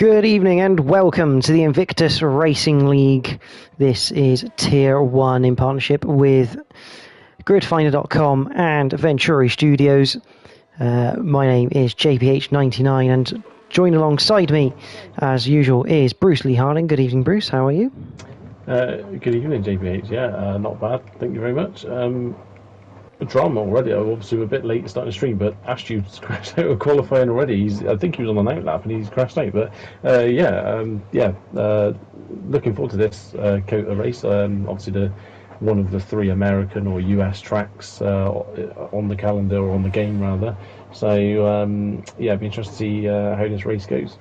Good evening and welcome to the Invictus Racing League. This is Tier 1 in partnership with gridfinder.com and Venturi Studios. My name is JPH99 and joined alongside me as usual is Bruce Lee Harding. Good evening, Bruce. How are you? Good evening, JPH. Yeah, not bad. Thank you very much. Drama already. I obviously a bit late starting the stream, but Astew's crashed out of qualifying already. I think he was on an outlap and he's crashed out. But looking forward to this COTA race. Obviously, one of the three American or US tracks on the calendar or on the game rather. So it'd be interesting to see how this race goes.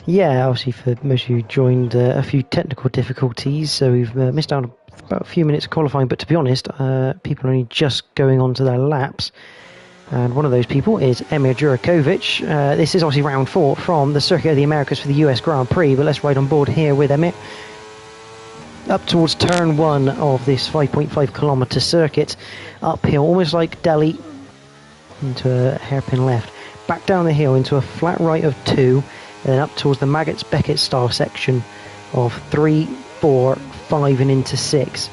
Yeah, obviously for most of you joined a few technical difficulties, so we've missed out about a few minutes of qualifying, but to be honest, people are only just going on to their laps, and one of those people is Emir Djurkovic. This is obviously round 4 from the Circuit of the Americas for the US Grand Prix, but let's ride on board here with Emir. Up towards turn 1 of this 5.5 kilometre circuit, uphill, almost like Delhi, into a hairpin left, back down the hill into a flat right of 2, and then up towards the Maggots Beckett style section of 3, 4, 5 and into 6.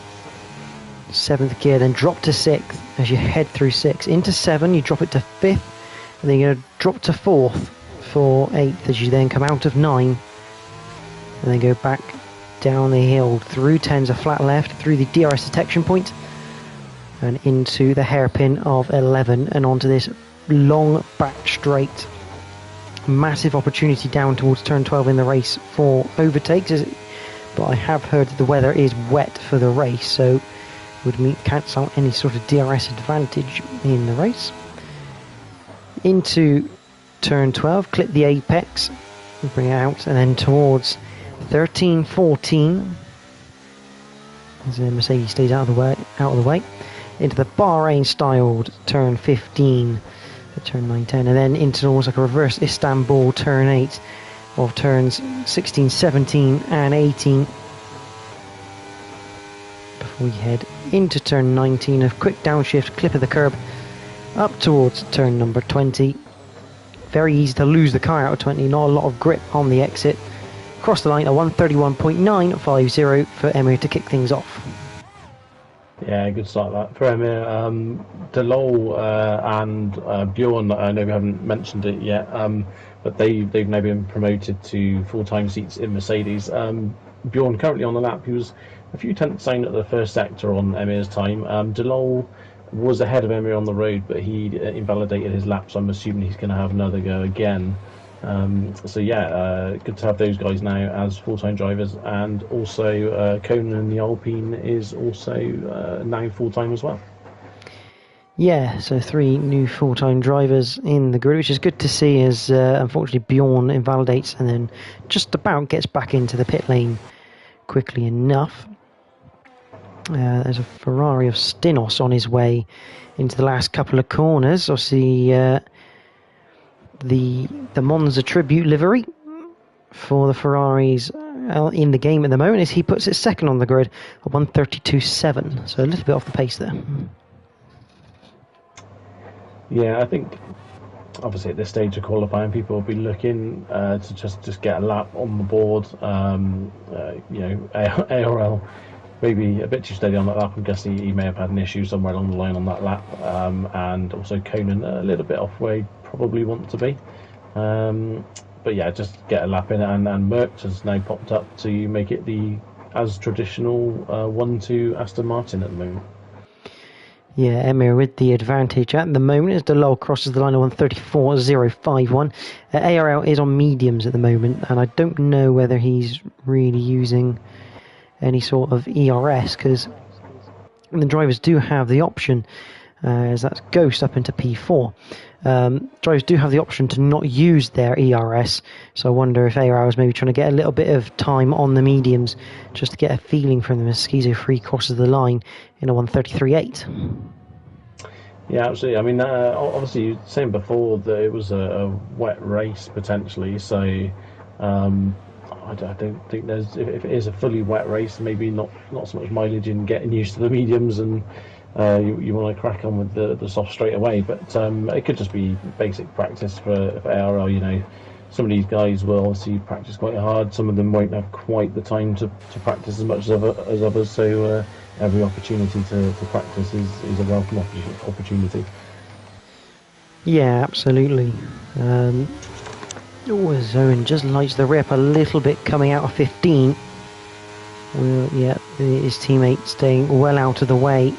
7th gear, then drop to 6th as you head through 6. Into 7, you drop it to 5th, and then you're going to drop to 4th for 8th as you then come out of 9, and then go back down the hill through 10's a flat left, through the DRS detection point, and into the hairpin of 11, and onto this long back straight. Massive opportunity down towards turn 12 in the race for overtakes, but I have heard that the weather is wet for the race, so would cancel out any sort of DRS advantage in the race. Into turn 12, clip the apex, bring it out, and then towards 13, 14, as the Mercedes stays out of the way, into the Bahrain styled turn 15. Turn 9, 10, and then into almost like a reverse Istanbul turn 8 of turns 16, 17 and 18 before we head into turn 19, a quick downshift, clip of the curb up towards turn number 20. Very easy to lose the car out of 20, not a lot of grip on the exit. Cross the line, a 131.950 for Emir to kick things off. Yeah, good start that for Emir. Delol and Bjorn, I know we haven't mentioned it yet, but they've now been promoted to full-time seats in Mercedes. Bjorn currently on the lap. He was a few tenths down at the first sector on Emir's time. Delol was ahead of Emir on the road, but he invalidated his lap, so I'm assuming he's going to have another go again. Good to have those guys now as full-time drivers, and also Conan in the Alpine is also now full-time as well. Yeah, so 3 new full-time drivers in the grid, which is good to see, as unfortunately Bjorn invalidates and then just about gets back into the pit lane quickly enough. There's a Ferrari of Stinos on his way into the last couple of corners. Obviously, the Monza tribute livery for the Ferraris in the game at the moment is he puts it second on the grid at 132.7, so a little bit off the pace there. Yeah, I think obviously at this stage of qualifying, people will be looking to just get a lap on the board. ARL maybe a bit too steady on that lap. I'm guessing he may have had an issue somewhere along the line on that lap, and also Conan a little bit off where he probably want to be. But yeah, just get a lap in it, and Merc has now popped up to make it the as traditional 1-2 Aston Martin at the moment. Yeah, Emir with the advantage at the moment as Delol crosses the line of 134.051. ARL is on mediums at the moment, and I don't know whether he's really using any sort of ERS, because the drivers do have the option, as that's Ghost up into P4. Drivers do have the option to not use their ERS, so I wonder if ARL is maybe trying to get a little bit of time on the mediums just to get a feeling from them as Schizo 3 crosses the line in a 133.8. Yeah, absolutely. I mean, obviously you were saying before that it was a wet race potentially, so I don't think there's, if it is a fully wet race, maybe not so much mileage in getting used to the mediums, and you want to crack on with the soft straight away. But it could just be basic practice for ARL, some of these guys will obviously practice quite hard. Some of them won't have quite the time to practice as much as others. So every opportunity to practice is a welcome opportunity. Yeah, absolutely. Owen just lights the rip a little bit coming out of 15. Well, yeah, his teammate staying well out of the way.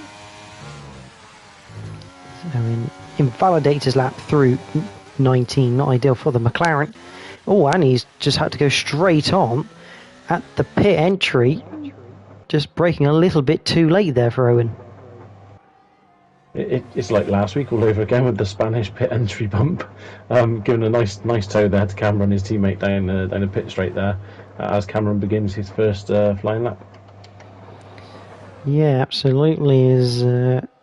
Owen invalidates his lap through 19, not ideal for the McLaren. Oh, and he's just had to go straight on at the pit entry, just braking a little bit too late there for Owen. It's like last week all over again with the Spanish pit entry bump, giving a nice tow there to Cameron, his teammate down the pit straight there, as Cameron begins his first flying lap. Yeah, absolutely. Is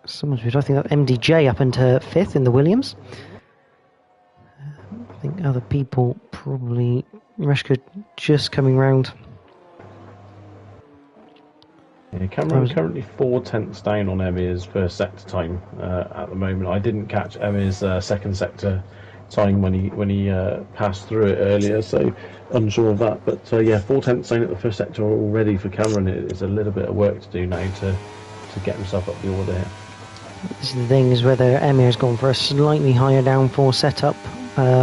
someone's I think that MDJ up into 5th in the Williams. I think other people probably Reshka just coming round. Yeah, Cameron currently 4/10 down on Emir's first sector time at the moment. I didn't catch Emir's second sector time when he passed through it earlier, so unsure of that. But yeah, 4/10 down at the first sector already for Cameron. It's a little bit of work to do now to get himself up the order here. This is the thing, is whether Emir's gone for a slightly higher downforce setup,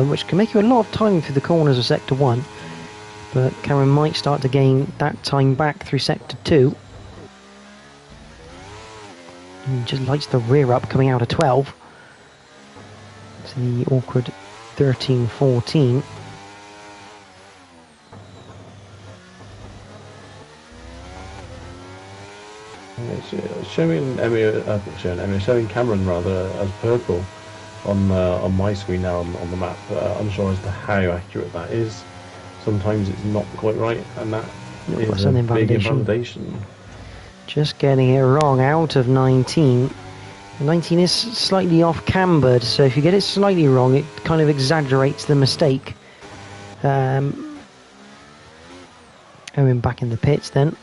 which can make you a lot of time through the corners of sector 1. But Cameron might start to gain that time back through sector 2. And just lights the rear up coming out of 12. To the awkward 13-14. Showing Cameron rather as purple on my screen now on the map. Unsure as to how accurate that is. Sometimes it's not quite right, and that is a big invalidation. Just getting it wrong out of 19. 19 is slightly off cambered, so if you get it slightly wrong, it kind of exaggerates the mistake. Owen back in the pits then.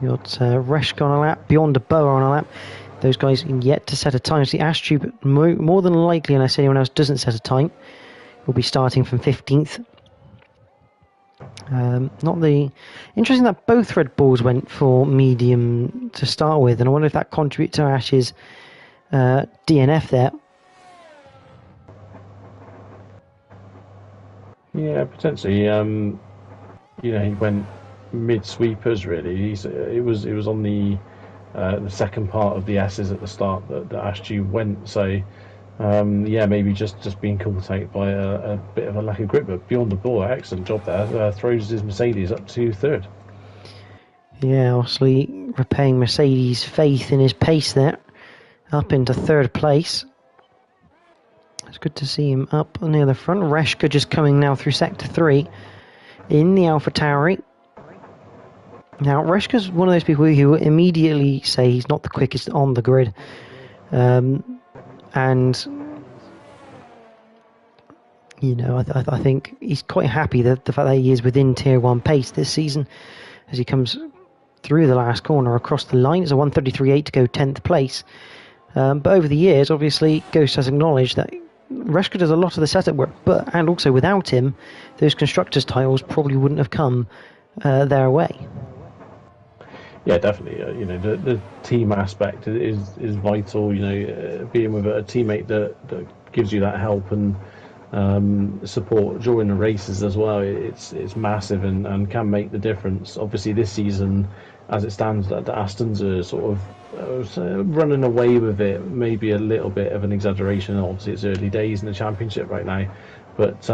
You got Reshk on a lap, Beyond a Boa on a lap. Those guys yet to set a time. So the Astube, more than likely, unless anyone else doesn't set a time, will be starting from 15th. Interesting that both Red Bulls went for medium to start with, and I wonder if that contributes to Ash's DNF there. Yeah, potentially. He went mid sweepers really. It was on the second part of the S's at the start that Ashtu went. So yeah, maybe just being caught out by a bit of a lack of grip, but Beyond the Ball, excellent job there. Throws his Mercedes up to 3rd. Yeah, obviously repaying Mercedes' faith in his pace there, up into 3rd place. It's good to see him up near the front. Reshka just coming now through sector 3 in the AlphaTauri. Now, Reshka's one of those people who immediately say he's not the quickest on the grid. And, you know, I think he's quite happy that the fact that he is within Tier 1 pace this season as he comes through the last corner across the line. It's a 1:33.8 to go 10th place. But over the years, obviously, Ghost has acknowledged that Reshka does a lot of the setup work, and also without him, those constructors' titles probably wouldn't have come their way. Yeah, definitely. The team aspect is vital. Being with a teammate that gives you that help and support during the races as well. It's massive and can make the difference. Obviously, this season, as it stands, the Astons are sort of running away with it. Maybe a little bit of an exaggeration. Obviously, it's early days in the championship right now, but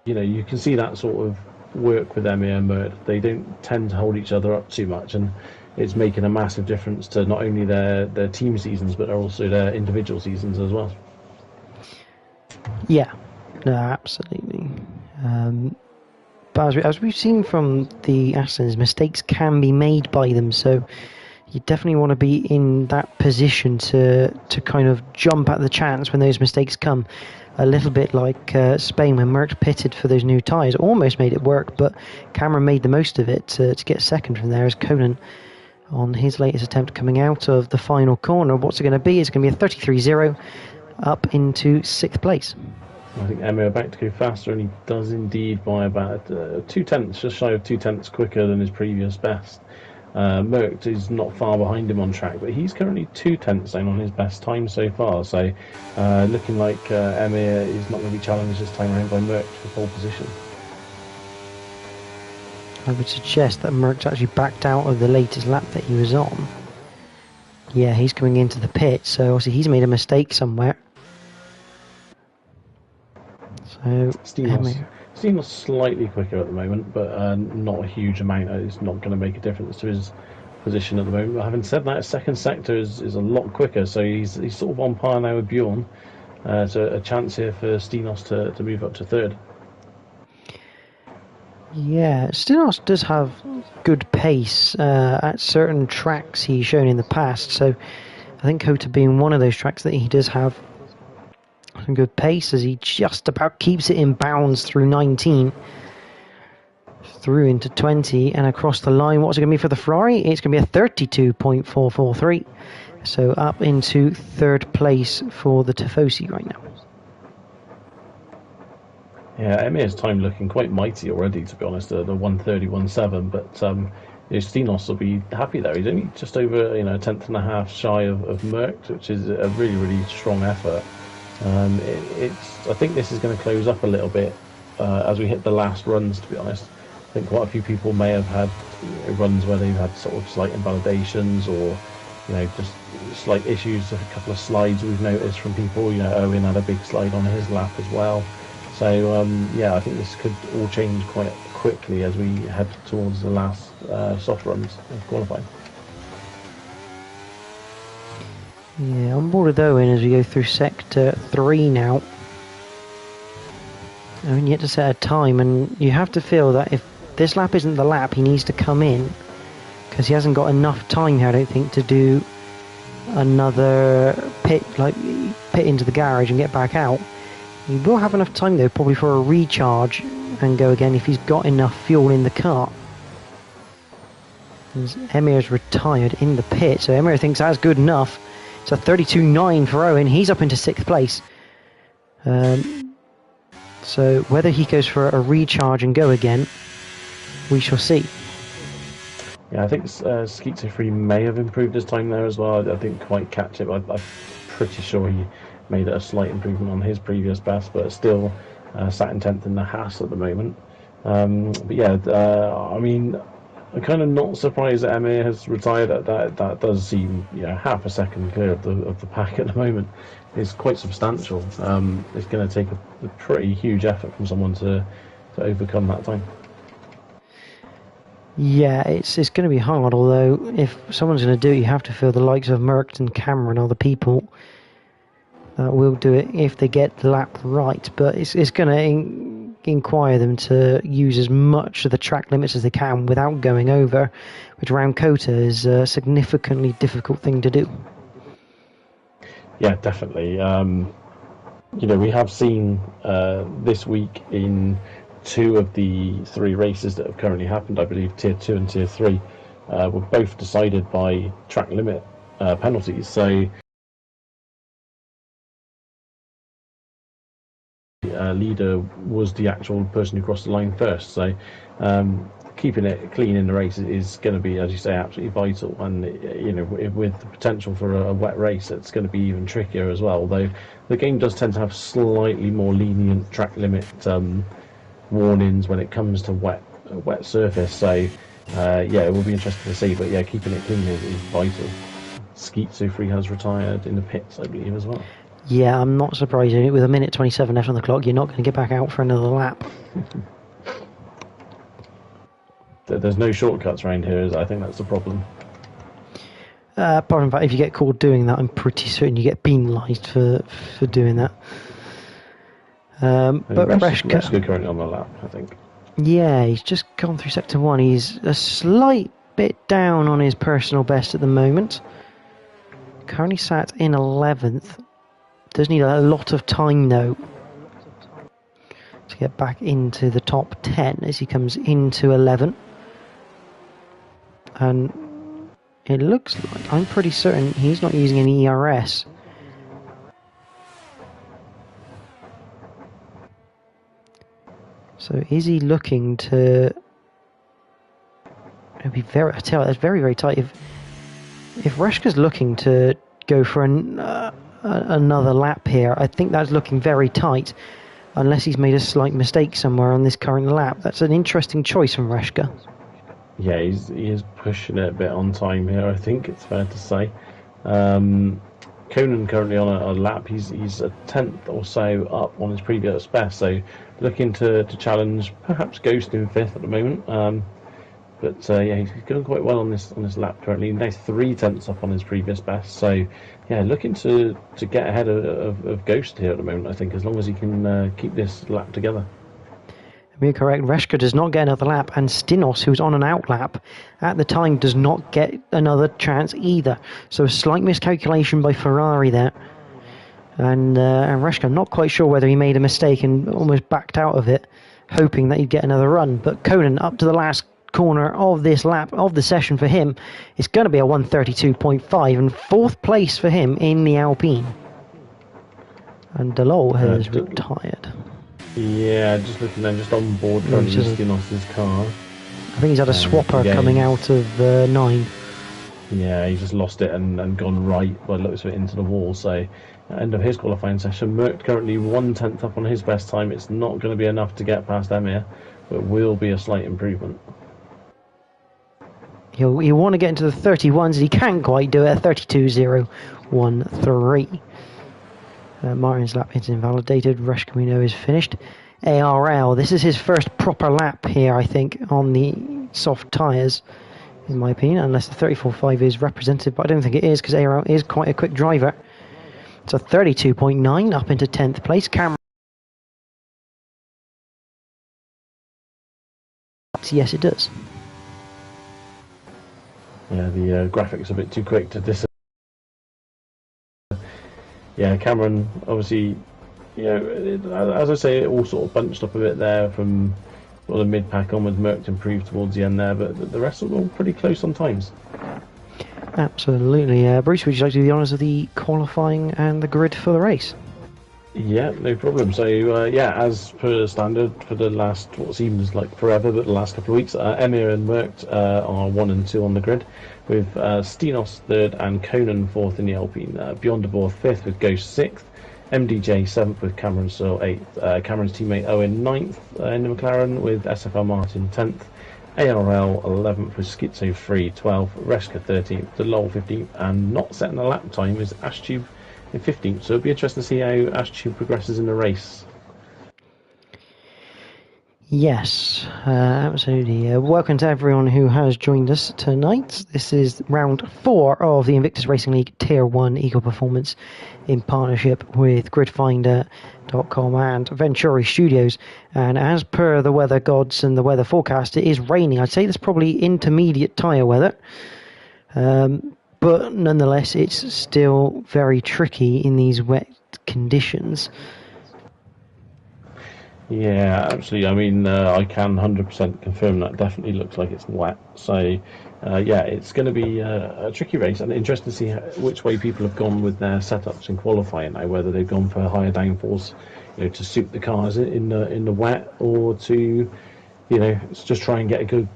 you can see that sort of work with Emir and Mert. They don't tend to hold each other up too much, and it's making a massive difference to not only their team seasons but also their individual seasons as well. Yeah, no, absolutely. But as we've seen from the Astons, mistakes can be made by them, so you definitely want to be in that position to kind of jump at the chance when those mistakes come. A little bit like Spain when Merck pitted for those new tyres. Almost made it work, but Cameron made the most of it to get second from there as Conan on his latest attempt coming out of the final corner. What's it going to be? It's going to be a 33-0 up into 6th place. I think Emma about to go faster, and he does indeed by about 2/10, just shy of 2/10 quicker than his previous best. Merckx is not far behind him on track, but he's currently 2/10 down on his best time so far. So looking like Emir is not going to be challenged this time around by Merckx for pole position. I would suggest that Merckx actually backed out of the latest lap that he was on. Yeah, he's coming into the pit, so obviously he's made a mistake somewhere. So Stenos slightly quicker at the moment, but not a huge amount. It's not going to make a difference to his position at the moment. But having said that, his second sector is a lot quicker, so he's sort of on par now with Bjorn. So a chance here for Stenos to move up to third. Yeah, Stenos does have good pace at certain tracks he's shown in the past, so I think Kota being one of those tracks that he does have some good pace, as he just about keeps it in bounds through 19, through into 20, and across the line. What's it going to be for the Ferrari? It's going to be a 32.443, so up into third place for the Tifosi right now. Yeah, Emir's time looking quite mighty already, to be honest, the 1:31.7, but Stenos will be happy there. He's only just over a tenth and a half shy of Merckx, which is a really, really strong effort. I think this is going to close up a little bit as we hit the last runs, to be honest. I think quite a few people may have had runs where they've had sort of slight invalidations or just slight issues. A couple of slides we've noticed from people. Owen had a big slide on his lap as well. So yeah, I think this could all change quite quickly as we head towards the last soft runs of qualifying. Yeah, on board with Owen as we go through sector 3 now. Owen yet to set a time, and you have to feel that if this lap isn't the lap, he needs to come in, because he hasn't got enough time here, I don't think, to do another pit into the garage and get back out. He will have enough time though, probably for a recharge and go again if he's got enough fuel in the car. Emir's retired in the pit, so Emir thinks that's good enough. It's a 32.9 for Owen. He's up into 6th place. So whether he goes for a recharge and go again, we shall see. Yeah, I think Schizo Free may have improved his time there as well. I didn't quite catch it. I'm pretty sure he made a slight improvement on his previous best, but still sat in 10th in the Haas at the moment. But yeah, I mean, I'm kind of not surprised that Emir has retired. That does seem half a second clear of the pack at the moment. It's quite substantial. It's going to take a pretty huge effort from someone to overcome that time. Yeah, it's going to be hard, although if someone's going to do it, you have to feel the likes of Merckx and Cameron, other people that will do it if they get the lap right. But it's going to inquire them to use as much of the track limits as they can without going over, which around Kota is a significantly difficult thing to do. Yeah, definitely. We have seen this week in 2 of the 3 races that have currently happened, I believe Tier 2 and Tier 3 were both decided by track limit penalties. So leader was the actual person who crossed the line first. So keeping it clean in the race is going to be, as you say, absolutely vital. And with the potential for a wet race, it's going to be even trickier as well. Though the game does tend to have slightly more lenient track limit warnings when it comes to a wet surface. So yeah, it will be interesting to see. But yeah, keeping it clean is vital. Schizo Free has retired in the pits, I believe, as well. Yeah, I'm not surprised. With a minute 27 left on the clock, you're not going to get back out for another lap. There's no shortcuts around here, I think that's the problem. Apart from that, if you get caught doing that, I'm pretty certain you get penalised for doing that. But Reschke currently on the lap, I think. Yeah, he's just gone through sector 1. He's a slight bit down on his personal best at the moment. Currently sat in 11th. Does need a lot of time though to get back into the top 10 as he comes into 11. And it looks like, I'm pretty certain he's not using any ERS. So is he looking to... It'd be very... I tell you, that's very, very tight. If Reshka's looking to go for another lap here, I think that's looking very tight. Unless he's made a slight mistake somewhere on this current lap. That's an interesting choice from Reshka. Yeah, he is pushing it a bit on time here, I think it's fair to say. Conan currently on a lap, he's a tenth or so up on his previous best, so looking to challenge perhaps Ghost in fifth at the moment. Yeah, he's going quite well on this lap currently. Now 3 tenths up on his previous best, so yeah, looking to get ahead of Ghost here at the moment, I think, as long as he can keep this lap together. You're correct. Reshka does not get another lap, and Stinos, who's on an out lap at the time, does not get another chance either. So a slight miscalculation by Ferrari there. And Reshka, I'm not quite sure whether he made a mistake and almost backed out of it, hoping that he'd get another run. But Conan, up to the last corner of this lap of the session for him, it's going to be a 132.5, and 4th place for him in the Alpine. And Delol has retired. Yeah, just looking then, just on board currently Stinos' car. I think he's had a swapper coming out of 9. Yeah, he just lost it and gone right, by the looks of it, into the wall. So, end of his qualifying session. Merck currently 1 tenth up on his best time. It's not going to be enough to get past Emir, but will be a slight improvement. He'll want to get into the 31s. He can't quite do it at 32.013. Martin's lap is invalidated. Reshka, we know, is finished. ARL, this is his first proper lap here, I think, on the soft tyres, in my opinion, unless the 34.5 is represented, but I don't think it is, because ARL is quite a quick driver. It's a 32.9 up into 10th place. Cameron. Yes, it does. Yeah, the graphics are a bit too quick to dis. Yeah, Cameron, obviously, you know, as I say, it all sort of bunched up a bit there from sort of the mid-pack onwards. Merck improved towards the end there, but the rest are all pretty close on times. Absolutely. Bruce, would you like to do the honours of the qualifying and the grid for the race? Yeah, no problem. So, yeah, as per standard for the last, what seems like forever, but the last couple of weeks, Emir and Merck are 1 and 2 on the grid, with Stinos 3rd and Conan 4th in the Alpine. Beyond the Boar 5th with Ghost 6th, MDJ 7th with Cameron Searle 8th, Cameron's teammate Owen 9th in the McLaren with SFL Martin 10th, ARL 11th with Schizo 3, 12th, Reshka 13th, DeLol 15th, and not setting a lap time is Ashtube in 15th, so it'll be interesting to see how Ashtube progresses in the race. Yes, absolutely. Welcome to everyone who has joined us tonight. This is round 4 of the Invictus Racing League Tier 1 Eco Performance in partnership with gridfinder.com and Venturi Studios. And as per the weather gods and the weather forecast, it is raining. I'd say there's probably intermediate tyre weather. But nonetheless, it's still very tricky in these wet conditions. Yeah, absolutely. I mean, I can 100% confirm that definitely looks like it's wet. So, yeah, it's going to be a tricky race, and interesting to see which way people have gone with their setups in qualifying now. Whether they've gone for higher downforce, you know, to suit the cars in the wet, or to, you know, just try and get a good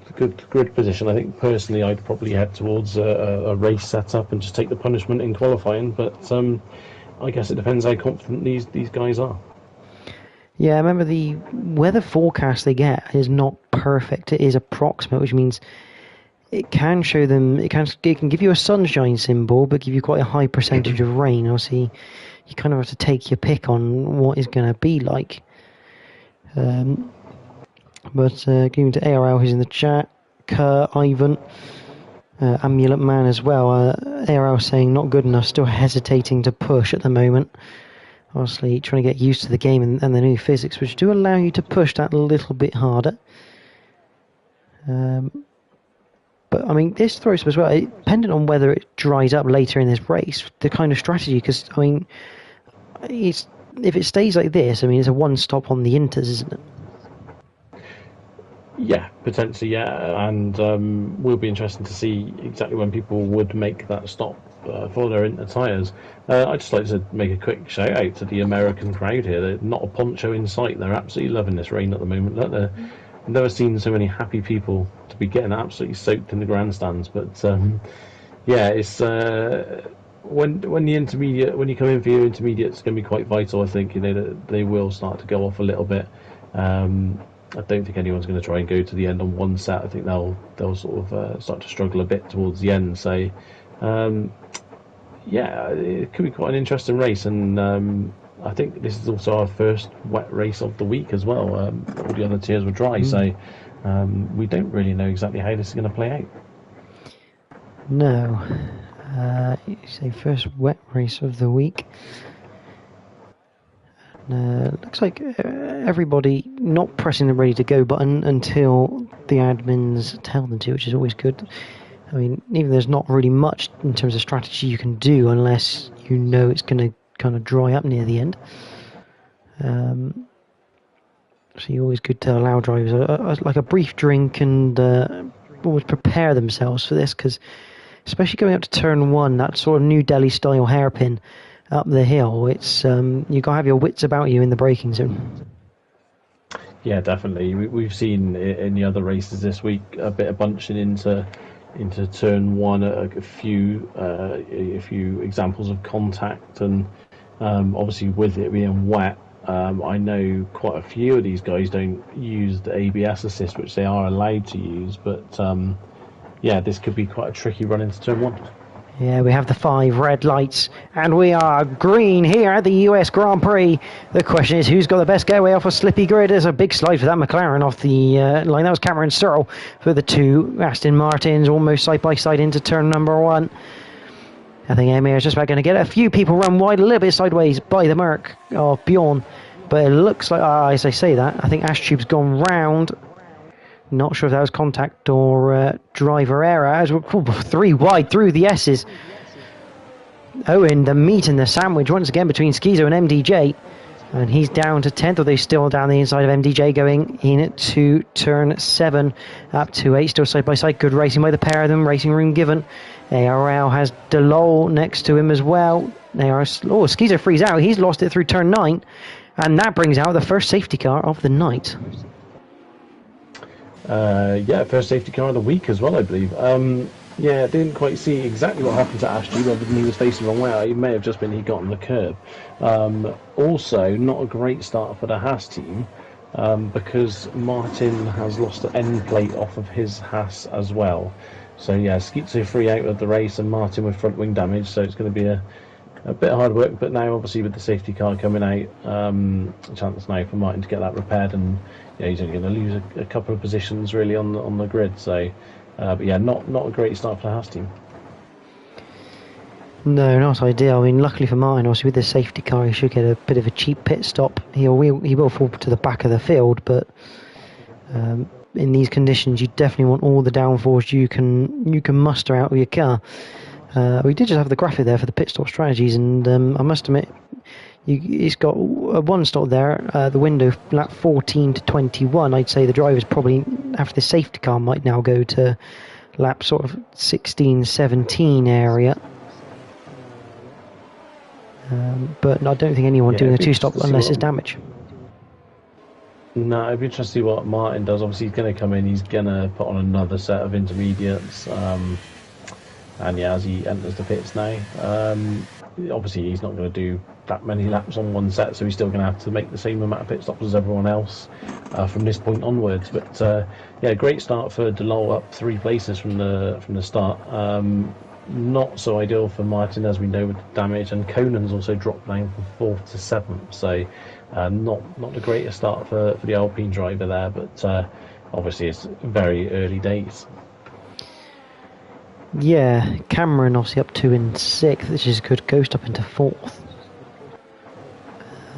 grid position. I think personally, I'd probably head towards a race setup and just take the punishment in qualifying. But I guess it depends how confident these guys are. Yeah, I remember the weather forecast they get is not perfect. It is approximate, which means it can show them, it can give you a sunshine symbol, but give you quite a high percentage of rain. Obviously, you kind of have to take your pick on what it's going to be like. But going to ARL, who's in the chat, Kerr, Ivan, Amulet Man as well. ARL saying not good enough, still hesitating to push at the moment. Obviously, trying to get used to the game and the new physics, which do allow you to push that a little bit harder. But, I mean, this throws up as well, depending on whether it dries up later in this race, the kind of strategy, because, I mean, if it stays like this, I mean, it's a one-stop on the inters, isn't it? Yeah, potentially, yeah, and will be interesting to see exactly when people would make that stop for their winter tyres. I'd just like to make a quick shout out to the American crowd here. They're not a poncho in sight. They're absolutely loving this rain at the moment. I've never seen so many happy people to be getting absolutely soaked in the grandstands. But yeah, it's when you come in for your intermediate, it's going to be quite vital. I think that they will start to go off a little bit. I don't think anyone's going to try and go to the end on one set. I think they'll sort of start to struggle a bit towards the end. So um, yeah, it could be quite an interesting race, and I think this is also our first wet race of the week as well. All the other tiers were dry, so we don't really know exactly how this is going to play out. No. You say first wet race of the week. Looks like everybody not pressing the ready to go button until the admins tell them to, which is always good. I mean, even there's not really much in terms of strategy you can do unless you know it's going to kind of dry up near the end. So you're always good to allow drivers like a brief drink and always prepare themselves for this, because especially going up to turn one, that sort of New Delhi style hairpin up the hill, it's you got to have your wits about you in the braking zone. Yeah, definitely. We've seen in the other races this week a bit of bunching into turn one, a few examples of contact, and obviously with it being wet, I know quite a few of these guys don't use the ABS assist, which they are allowed to use, but yeah, this could be quite a tricky run into turn one. Yeah, we have the 5 red lights, and we are green here at the US Grand Prix. The question is, who's got the best getaway off a slippy grid? There's a big slide for that McLaren off the line. That was Cameron Searle for the 2 Aston Martins, almost side by side into turn number 1. I think Emir is just about going to get it. A few people run wide, a little bit sideways by the Malc of Bjorn, but it looks like, as I say that, I think Ashtube's gone round. Not sure if that was contact or driver error. As we're 3 wide through the S's. Owen, the meat and the sandwich once again between Schizo and MDJ. And he's down to 10th, although he's still down the inside of MDJ going into turn 7 up to 8. Still side by side. Good racing by the pair of them. Racing room given. ARL has Delol next to him as well. Schizo frees out. He's lost it through turn 9. And that brings out the first safety car of the night. Yeah, first safety car of the week as well, I believe. Yeah, didn't quite see exactly what happened to Ashley, whether he was facing the wrong way. It may have just been he got on the curb. Also, not a great start for the Haas team, because Martin has lost the end plate off of his Haas as well. So yeah, Schizo free out of the race and Martin with front wing damage, so it's going to be a bit of hard work, but now obviously with the safety car coming out, a chance now for Martin to get that repaired, and yeah, he's only going to lose a couple of positions really on the grid. So, but yeah, not a great start for the Haas team. No, not ideal. I mean, luckily for Martin, obviously with the safety car, he should get a bit of a cheap pit stop. He will fall to the back of the field, but in these conditions, you definitely want all the downforce you can muster out of your car. We did just have the graphic there for the pit stop strategies, and I must admit, it's got one stop there, the window lap 14 to 21. I'd say the drivers probably, after the safety car, might now go to lap sort of 16, 17 area. But I don't think anyone doing a 2-stop unless it's damage. No, it'd be interesting to see what Martin does. Obviously, he's going to come in, he's going to put on another set of intermediates. And yeah, as he enters the pits now, obviously he's not going to do that many laps on one set, so he's still going to have to make the same amount of pit stops as everyone else from this point onwards. But yeah, great start for Delol, up 3 places from the start. Not so ideal for Martin, as we know, with the damage, and Conan's also dropped down from 4th to 7th, so not the greatest start for the Alpine driver there, but obviously it's very early days. Yeah, Cameron obviously up 2 in 6th, which is good. Ghost up into 4th.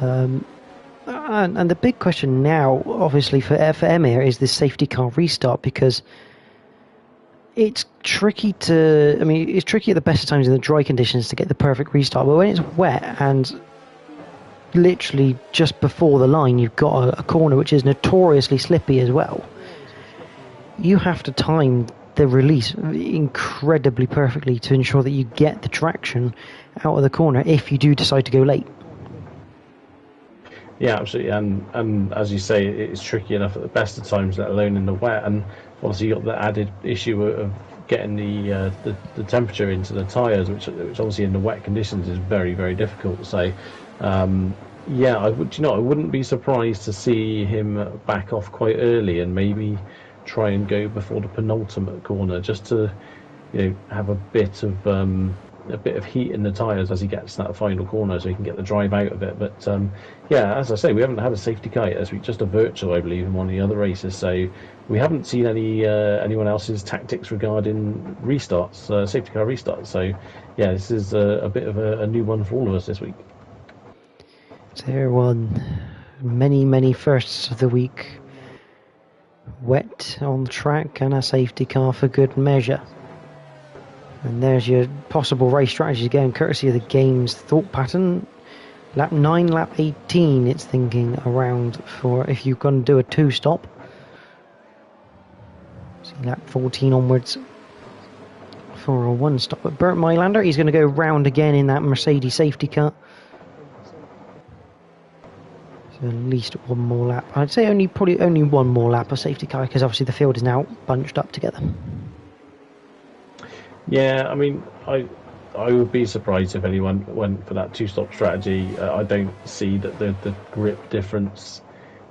And the big question now, obviously, for Emir is this safety car restart, because it's tricky it's tricky at the best of times in the dry conditions to get the perfect restart, but when it's wet and literally just before the line, you've got a corner which is notoriously slippy as well. you have to time the release incredibly perfectly to ensure that you get the traction out of the corner if you do decide to go late. Yeah, absolutely, and as you say, it's tricky enough at the best of times, let alone in the wet. And obviously, you got the added issue of getting the temperature into the tyres, which obviously in the wet conditions is very, very difficult. So, yeah, I would, I wouldn't be surprised to see him back off quite early and maybe try and go before the penultimate corner, just to have a bit of heat in the tyres as he gets to that final corner, so he can get the drive out of it. But yeah, as I say, we haven't had a safety car yet this week, just a virtual, I believe, in one of the other races. So we haven't seen anyone else's tactics regarding restarts, safety car restarts. So yeah, this is a bit of a new one for all of us this week. There won many firsts of the week. Wet on the track and a safety car for good measure. And there's your possible race strategy again, courtesy of the game's thought pattern. Lap 9, lap 18, it's thinking around for if you're going to do a two-stop. See lap 14 onwards for a one-stop. But Bert Mylander, he's going to go round again in that Mercedes safety car. So at least one more lap. I'd say probably only one more lap of safety car, because obviously the field is now bunched up together. Yeah, I mean, I would be surprised if anyone went for that two-stop strategy. I don't see that the grip difference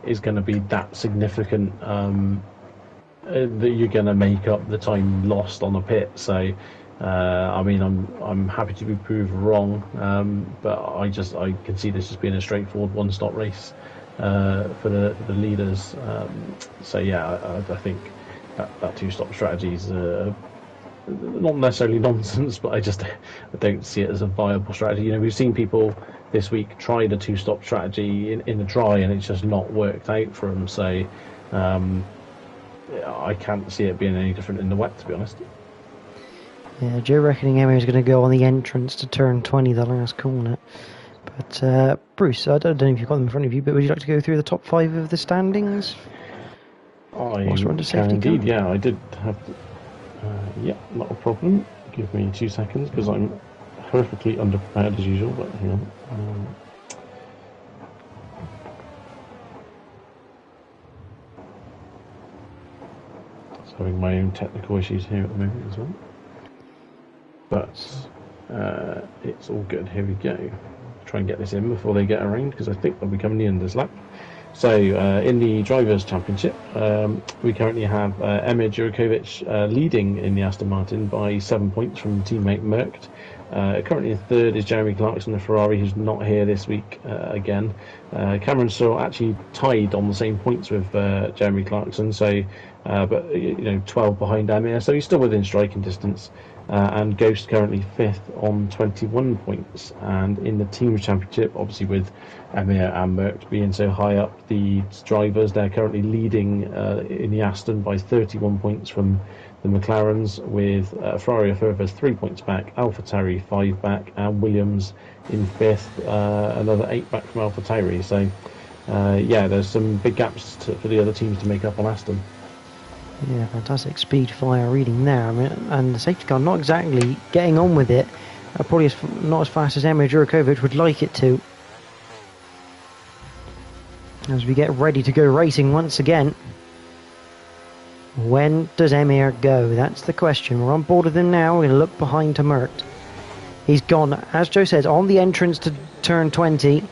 is going to be that significant that you're going to make up the time lost on the pit. So, I mean, I'm happy to be proved wrong, but I can see this as being a straightforward one-stop race for the leaders. So yeah, I think that two-stop strategy is not necessarily nonsense, but I don't see it as a viable strategy. We've seen people this week try the two-stop strategy in the dry, and it's just not worked out for them. So I can't see it being any different in the wet, to be honest. Yeah, Joe reckoning Emma is going to go on the entrance to turn 20, the last corner. But Bruce, I don't know if you've got them in front of you, but would you like to go through the top 5 of the standings? I can indeed. Yeah, I did have. Yeah, not a problem. Give me 2 seconds because I'm perfectly underprepared as usual. But hang on. Just having my own technical issues here at the moment as well. But it's all good. Here we go. Try and get this in before they get around, because I think they'll be coming in this lap. So in the Drivers' Championship, we currently have Emir Jurkovic leading in the Aston Martin by 7 points from teammate Merckx. Currently in third is Jeremy Clarkson, the Ferrari, who's not here this week again. Cameron Searle actually tied on the same points with Jeremy Clarkson, so but 12 behind Emir, so he's still within striking distance. And Ghost currently 5th on 21 points. And in the Teams Championship, obviously with Emir and Merckx being so high up, the drivers, they're currently leading in the Aston by 31 points from the McLarens, with Ferrari a further 3 points back, AlphaTauri 5 back, and Williams in 5th, another 8 back from AlphaTauri. So yeah, there's some big gaps for the other teams to make up on Aston. Yeah, fantastic speed fire reading there. I mean, and the safety car not exactly getting on with it. Probably not as fast as Emir Jurkovic would like it to. As we get ready to go racing once again. When does Emir go? That's the question. We're on board with him now. We're going to look behind to Merckx. He's gone, as Joe says, on the entrance to turn 20.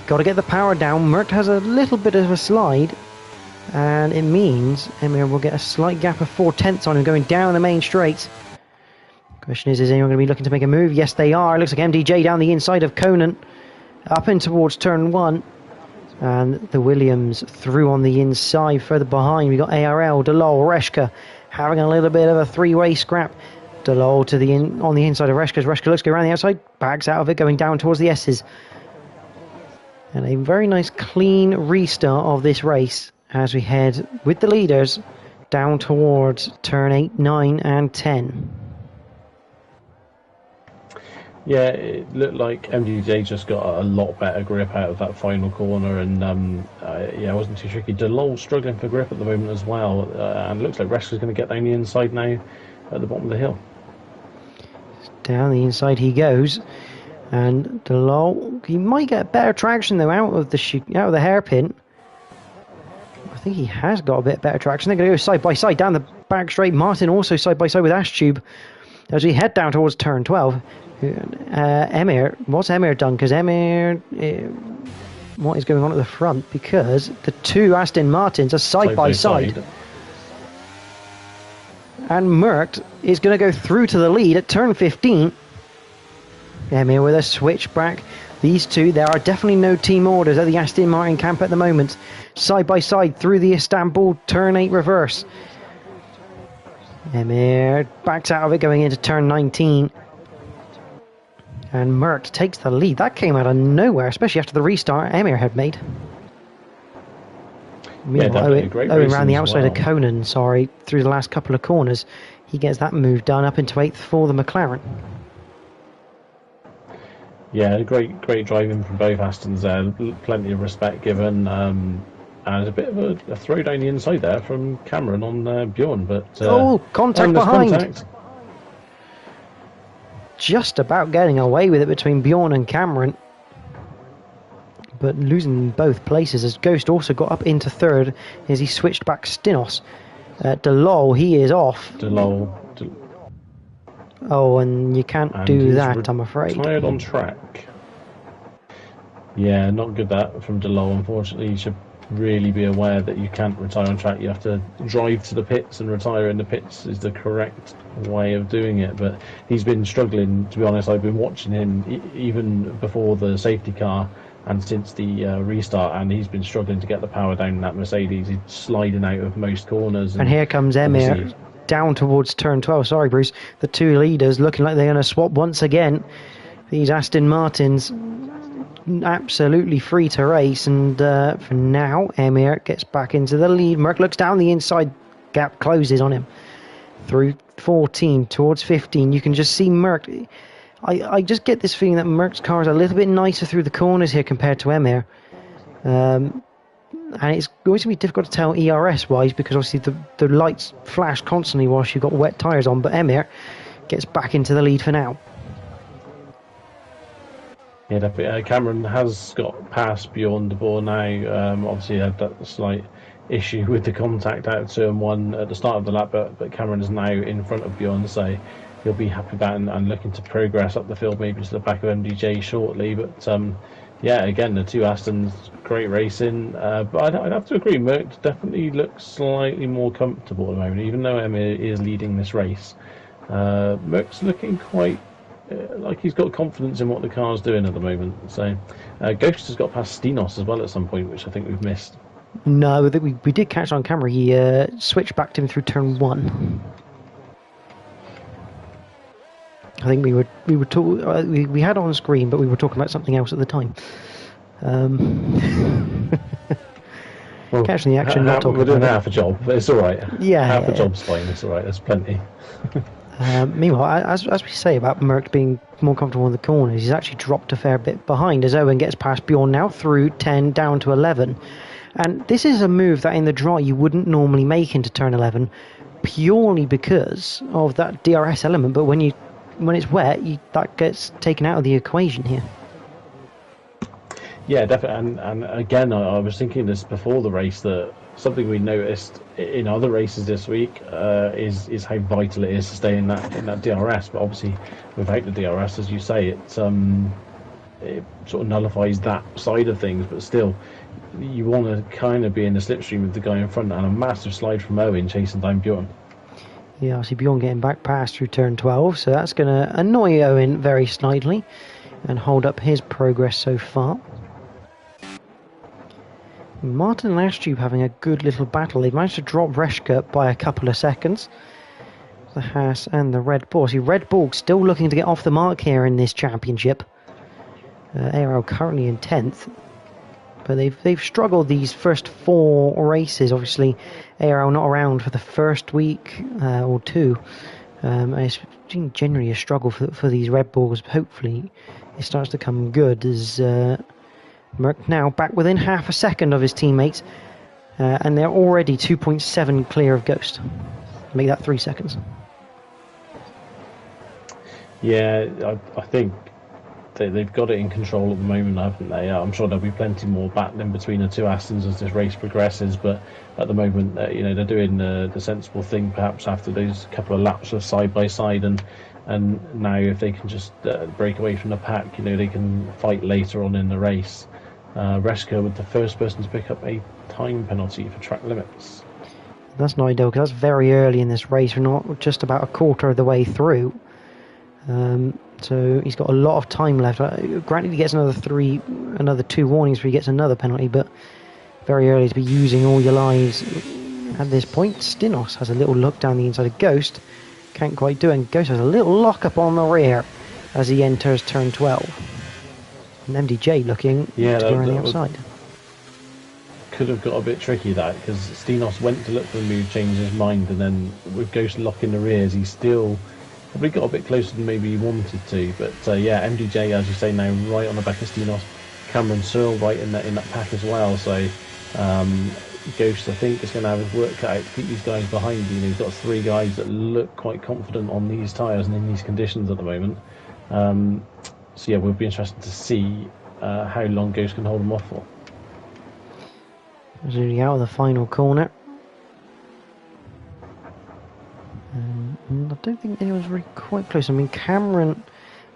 Got to get the power down. Merckx has a little bit of a slide. And it means Emir will get a slight gap of 4/10 on him going down the main straight. Question is anyone going to be looking to make a move? Yes, they are. It looks like MDJ down the inside of Conan, up in towards turn 1. And the Williams through on the inside. Further behind, we got ARL, Delol, Reshka having a little bit of a three-way scrap. Delol on the inside of Reshka. Reshka looks to go around the outside, backs out of it, going down towards the S's. And a very nice clean restart of this race as we head with the leaders down towards turn 8, 9 and 10. Yeah, it looked like MDJ just got a lot better grip out of that final corner, and yeah, it wasn't too tricky. DeLol struggling for grip at the moment as well, and looks like Resch is going to get down the inside now at the bottom of the hill. Down the inside he goes, and DeLol, he might get better traction though out of the hairpin. I think he has got a bit better traction. They're going to go side by side down the back straight. Martin also side by side with Ashtube as we head down towards turn 12. Emir, what's Emir done? Because Emir, what is going on at the front? Because the two Aston Martins are side by side. And Merckx is going to go through to the lead at turn 15. Emir with a switchback. These two, there are definitely no team orders at the Aston Martin camp at the moment. Side by side through the Istanbul turn 8 reverse. Emir backs out of it going into turn 19. And Merckx takes the lead. That came out of nowhere, especially after the restart Emir had made. Meanwhile, Owen around the outside of Conan, through the last couple of corners. He gets that move done up into 8th for the McLaren. Yeah, great driving from both Astons there. Plenty of respect given. And a bit of a throw down the inside there from Cameron on Bjorn. But contact behind. Contact. Just about getting away with it between Bjorn and Cameron. But losing both places as Ghost also got up into 3rd as he switched back Stinos. DeLol, he is off. Oh, and you can't do that, I'm afraid. Retired on track. Yeah, not good that from DeLol. Unfortunately, you should really be aware that you can't retire on track. You have to drive to the pits, and retire in the pits is the correct way of doing it. But he's been struggling, to be honest. I've been watching him even before the safety car and since the restart, and he's been struggling to get the power down in that Mercedes. He's sliding out of most corners. And here comes Emir down towards turn 12. Sorry, Bruce. The two leaders looking like they're going to swap once again. These Aston Martins absolutely free to race, and for now Emir gets back into the lead. Merckx looks down the inside, gap closes on him through 14 towards 15. You can just see Merckx. I just get this feeling that Merckx's car is a little bit nicer through the corners here compared to Emir, and it's going to be difficult to tell ERS wise because obviously the lights flash constantly whilst you've got wet tyres on. But Emir gets back into the lead for now. Yeah, definitely. Cameron has got past Bjorn de Boer now. Obviously, had that slight issue with the contact out of turn 1 at the start of the lap, but Cameron is now in front of Bjorn, so he'll be happy with that and looking to progress up the field, maybe to the back of MDJ shortly. But yeah, again, the two Astons, great racing. But I'd have to agree, Merckx definitely looks slightly more comfortable at the moment, even though Emir is leading this race. Merckx looking quite like he's got confidence in what the car's doing at the moment. So Ghost has got past Stinos as well at some point, which I think we've missed. No, we did catch on camera. He switched back to him through turn 1. I think we had on screen, but we were talking about something else at the time. Well, catching the action, not talking. We're doing half a job, but it's all right. Yeah, half a job's fine. It's all right. There's plenty. Meanwhile, as we say about Merckx being more comfortable in the corners, he's actually dropped a fair bit behind as Owen gets past Bjorn now through 10 down to 11. And this is a move that in the dry you wouldn't normally make into turn 11, purely because of that DRS element. But when it's wet, that gets taken out of the equation here. Yeah, definitely. And again, I was thinking this before the race, that something we noticed in other races this week is how vital it is to stay in that DRS. But obviously, without the DRS, as you say, it sort of nullifies that side of things. But still, you want to kind of be in the slipstream with the guy in front, and a massive slide from Owen chasing down Bjorn. Yeah, I see Bjorn getting back past through turn 12, so that's going to annoy Owen very slightly and hold up his progress so far. Martin and Ashtube having a good little battle. They've managed to drop Reschke by a couple of seconds. The Haas and the Red Bull. See, Red Bull still looking to get off the mark here in this championship. ARL currently in 10th. But they've struggled these first 4 races. Obviously, ARL not around for the first week or 2. And it's been generally a struggle for these Red Bulls. Hopefully it starts to come good as Merck now back within half a second of his teammates, and they're already 2.7 clear of Ghost. Make that 3 seconds. Yeah, I think they've got it in control at the moment, haven't they? I'm sure there'll be plenty more battling between the two Astons as this race progresses, but at the moment, they're doing the sensible thing, perhaps after those couple of laps of side by side, and now if they can just break away from the pack, they can fight later on in the race. Reska was the first person to pick up a time penalty for track limits. That's not ideal because that's very early in this race. We're not just about a quarter of the way through. So he's got a lot of time left. Granted, he gets another 2 warnings before he gets another penalty, but very early to be using all your lives at this point. Stinos has a little look down the inside of Ghost. Can't quite do it. And Ghost has a little lock up on the rear as he enters turn 12. And MDJ looking to go around the outside. Could have got a bit tricky that, because Stinos went to look for the move, changed his mind, and then with Ghost locking the rears, he's still probably got a bit closer than maybe he wanted to. But MDJ, as you say, now right on the back of Stinos. Cameron Searle right in that pack as well. So Ghost, I think, is going to have his work cut out to keep these guys behind. He's got 3 guys that look quite confident on these tyres and in these conditions at the moment. So we'll be interested to see how long Ghost can hold them off for. Zooming out of the final corner. I don't think anyone's really quite close. I mean, Cameron,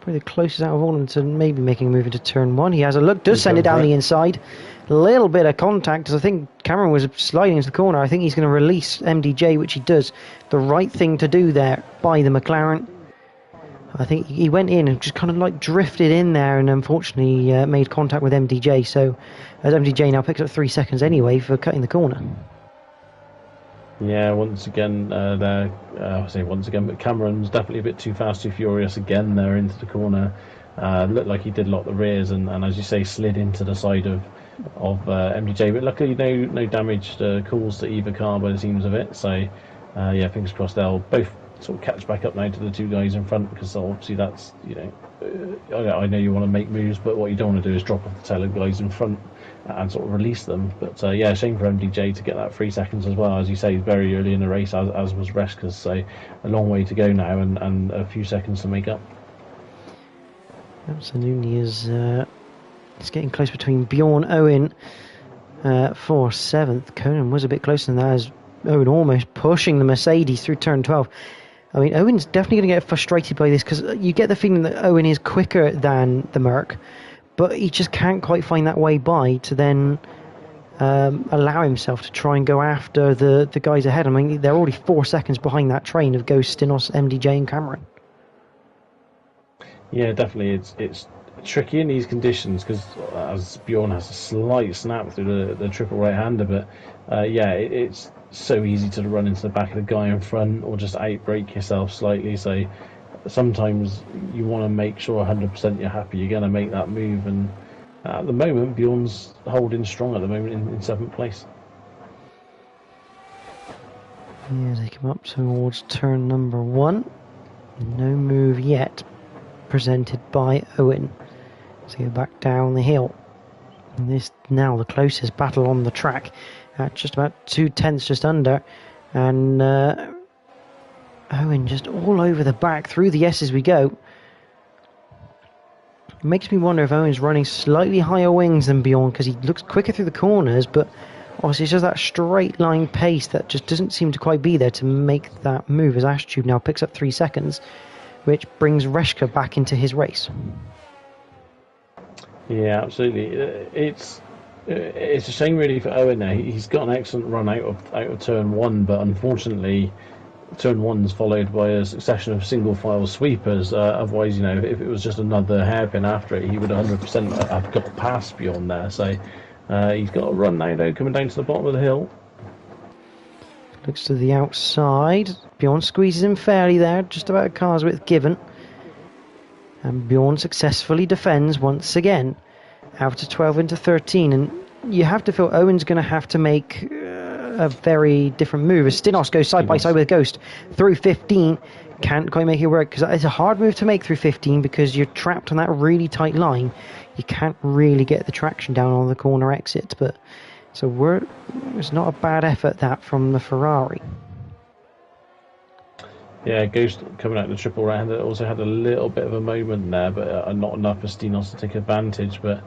probably the closest out of all of them to maybe making a move into turn 1. He has a look, does send it down the inside. A little bit of contact, as I think Cameron was sliding into the corner. I think he's going to release MDJ, which he does. The right thing to do there by the McLaren. I think he went in and just kind of drifted in there and unfortunately made contact with MDJ. So as MDJ now picks up 3 seconds anyway for cutting the corner. Yeah, once again, but Cameron's definitely a bit too fast, too furious again there into the corner. Looked like he did lock the rears and as you say, slid into the side of MDJ. But luckily, no damage calls to either car by the seams of it. So, fingers crossed they'll both sort of catch back up now to the 2 guys in front, because obviously that's, I know you want to make moves, but what you don't want to do is drop off the tail of guys in front and sort of release them. But shame for MDJ to get that 3 seconds as well. As you say, very early in the race, as was Reska's. So a long way to go now and a few seconds to make up. Absolutely, it's getting close between Bjorn Owen for 7th. Conan was a bit closer than that, as Owen almost pushing the Mercedes through turn 12. I mean, Owen's definitely going to get frustrated by this, because you get the feeling that Owen is quicker than the Merc, but he just can't quite find that way by to then allow himself to try and go after the guys ahead. I mean, they're already 4 seconds behind that train of Ghost, Stinos, MDJ and Cameron. Yeah, definitely. It's tricky in these conditions, because as Bjorn has a slight snap through the triple right-hander, but it's so easy to run into the back of the guy in front or just outbrake yourself slightly. So sometimes you want to make sure 100% you're happy you're going to make that move, and at the moment Bjorn's holding strong at the moment in 7th place. Yeah, they come up towards turn number 1. No move yet presented by Owen. So go back down the hill. And this now the closest battle on the track at just about 2/10 just under, and Owen just all over the back through the S as we go. It makes me wonder if Owen's running slightly higher wings than Bjorn, because he looks quicker through the corners, but obviously it's just that straight line pace that just doesn't seem to quite be there to make that move, as Ashtube now picks up 3 seconds, which brings Reshka back into his race. Yeah, absolutely. It's a shame really for Owen now. He's got an excellent run out of turn 1, but unfortunately turn 1's followed by a succession of single file sweepers. Otherwise, if it was just another hairpin after it, he would 100% have got past Bjorn there. So he's got a run now though, coming down to the bottom of the hill. Looks to the outside. Bjorn squeezes him fairly there, just about a car's width given. And Bjorn successfully defends once again. Out of 12 into 13, and you have to feel Owen's going to have to make a very different move. As Stinos goes side by side with Ghost through 15, can't quite make it work because it's a hard move to make through 15 because you're trapped on that really tight line. You can't really get the traction down on the corner exit, but so it's not a bad effort that from the Ferrari. Yeah, Ghost coming out the triple round also had a little bit of a moment there, but not enough for Stinos to take advantage. But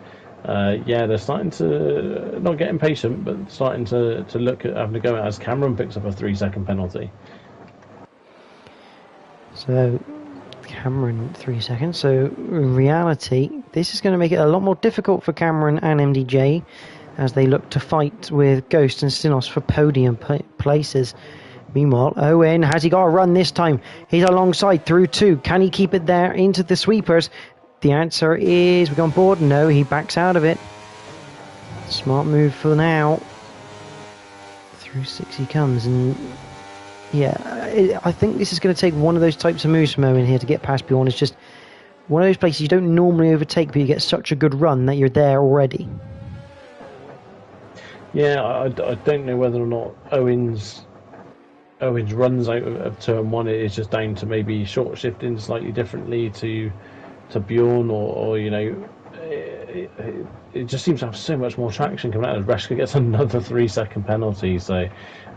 yeah, they're starting to not get impatient, but starting to look at having to go out as Cameron picks up a 3-second penalty. So Cameron 3 seconds. So in reality, this is going to make it a lot more difficult for Cameron and MDJ as they look to fight with Ghost and Stinos for podium places. Meanwhile, Owen, has he got a run this time? He's alongside through 2. Can he keep it there into the sweepers? The answer is, we're on board. No, he backs out of it. Smart move for now. Through 6 he comes, and yeah, I think this is going to take one of those types of moves from Owen here to get past Bjorn. It's just one of those places you don't normally overtake, but you get such a good run that you're there already. Yeah, I don't know whether or not Owen's runs out of turn 1 is just down to maybe short shifting slightly differently to Bjorn, or you know, it just seems to have so much more traction coming out. Reschke gets another 3-second penalty, so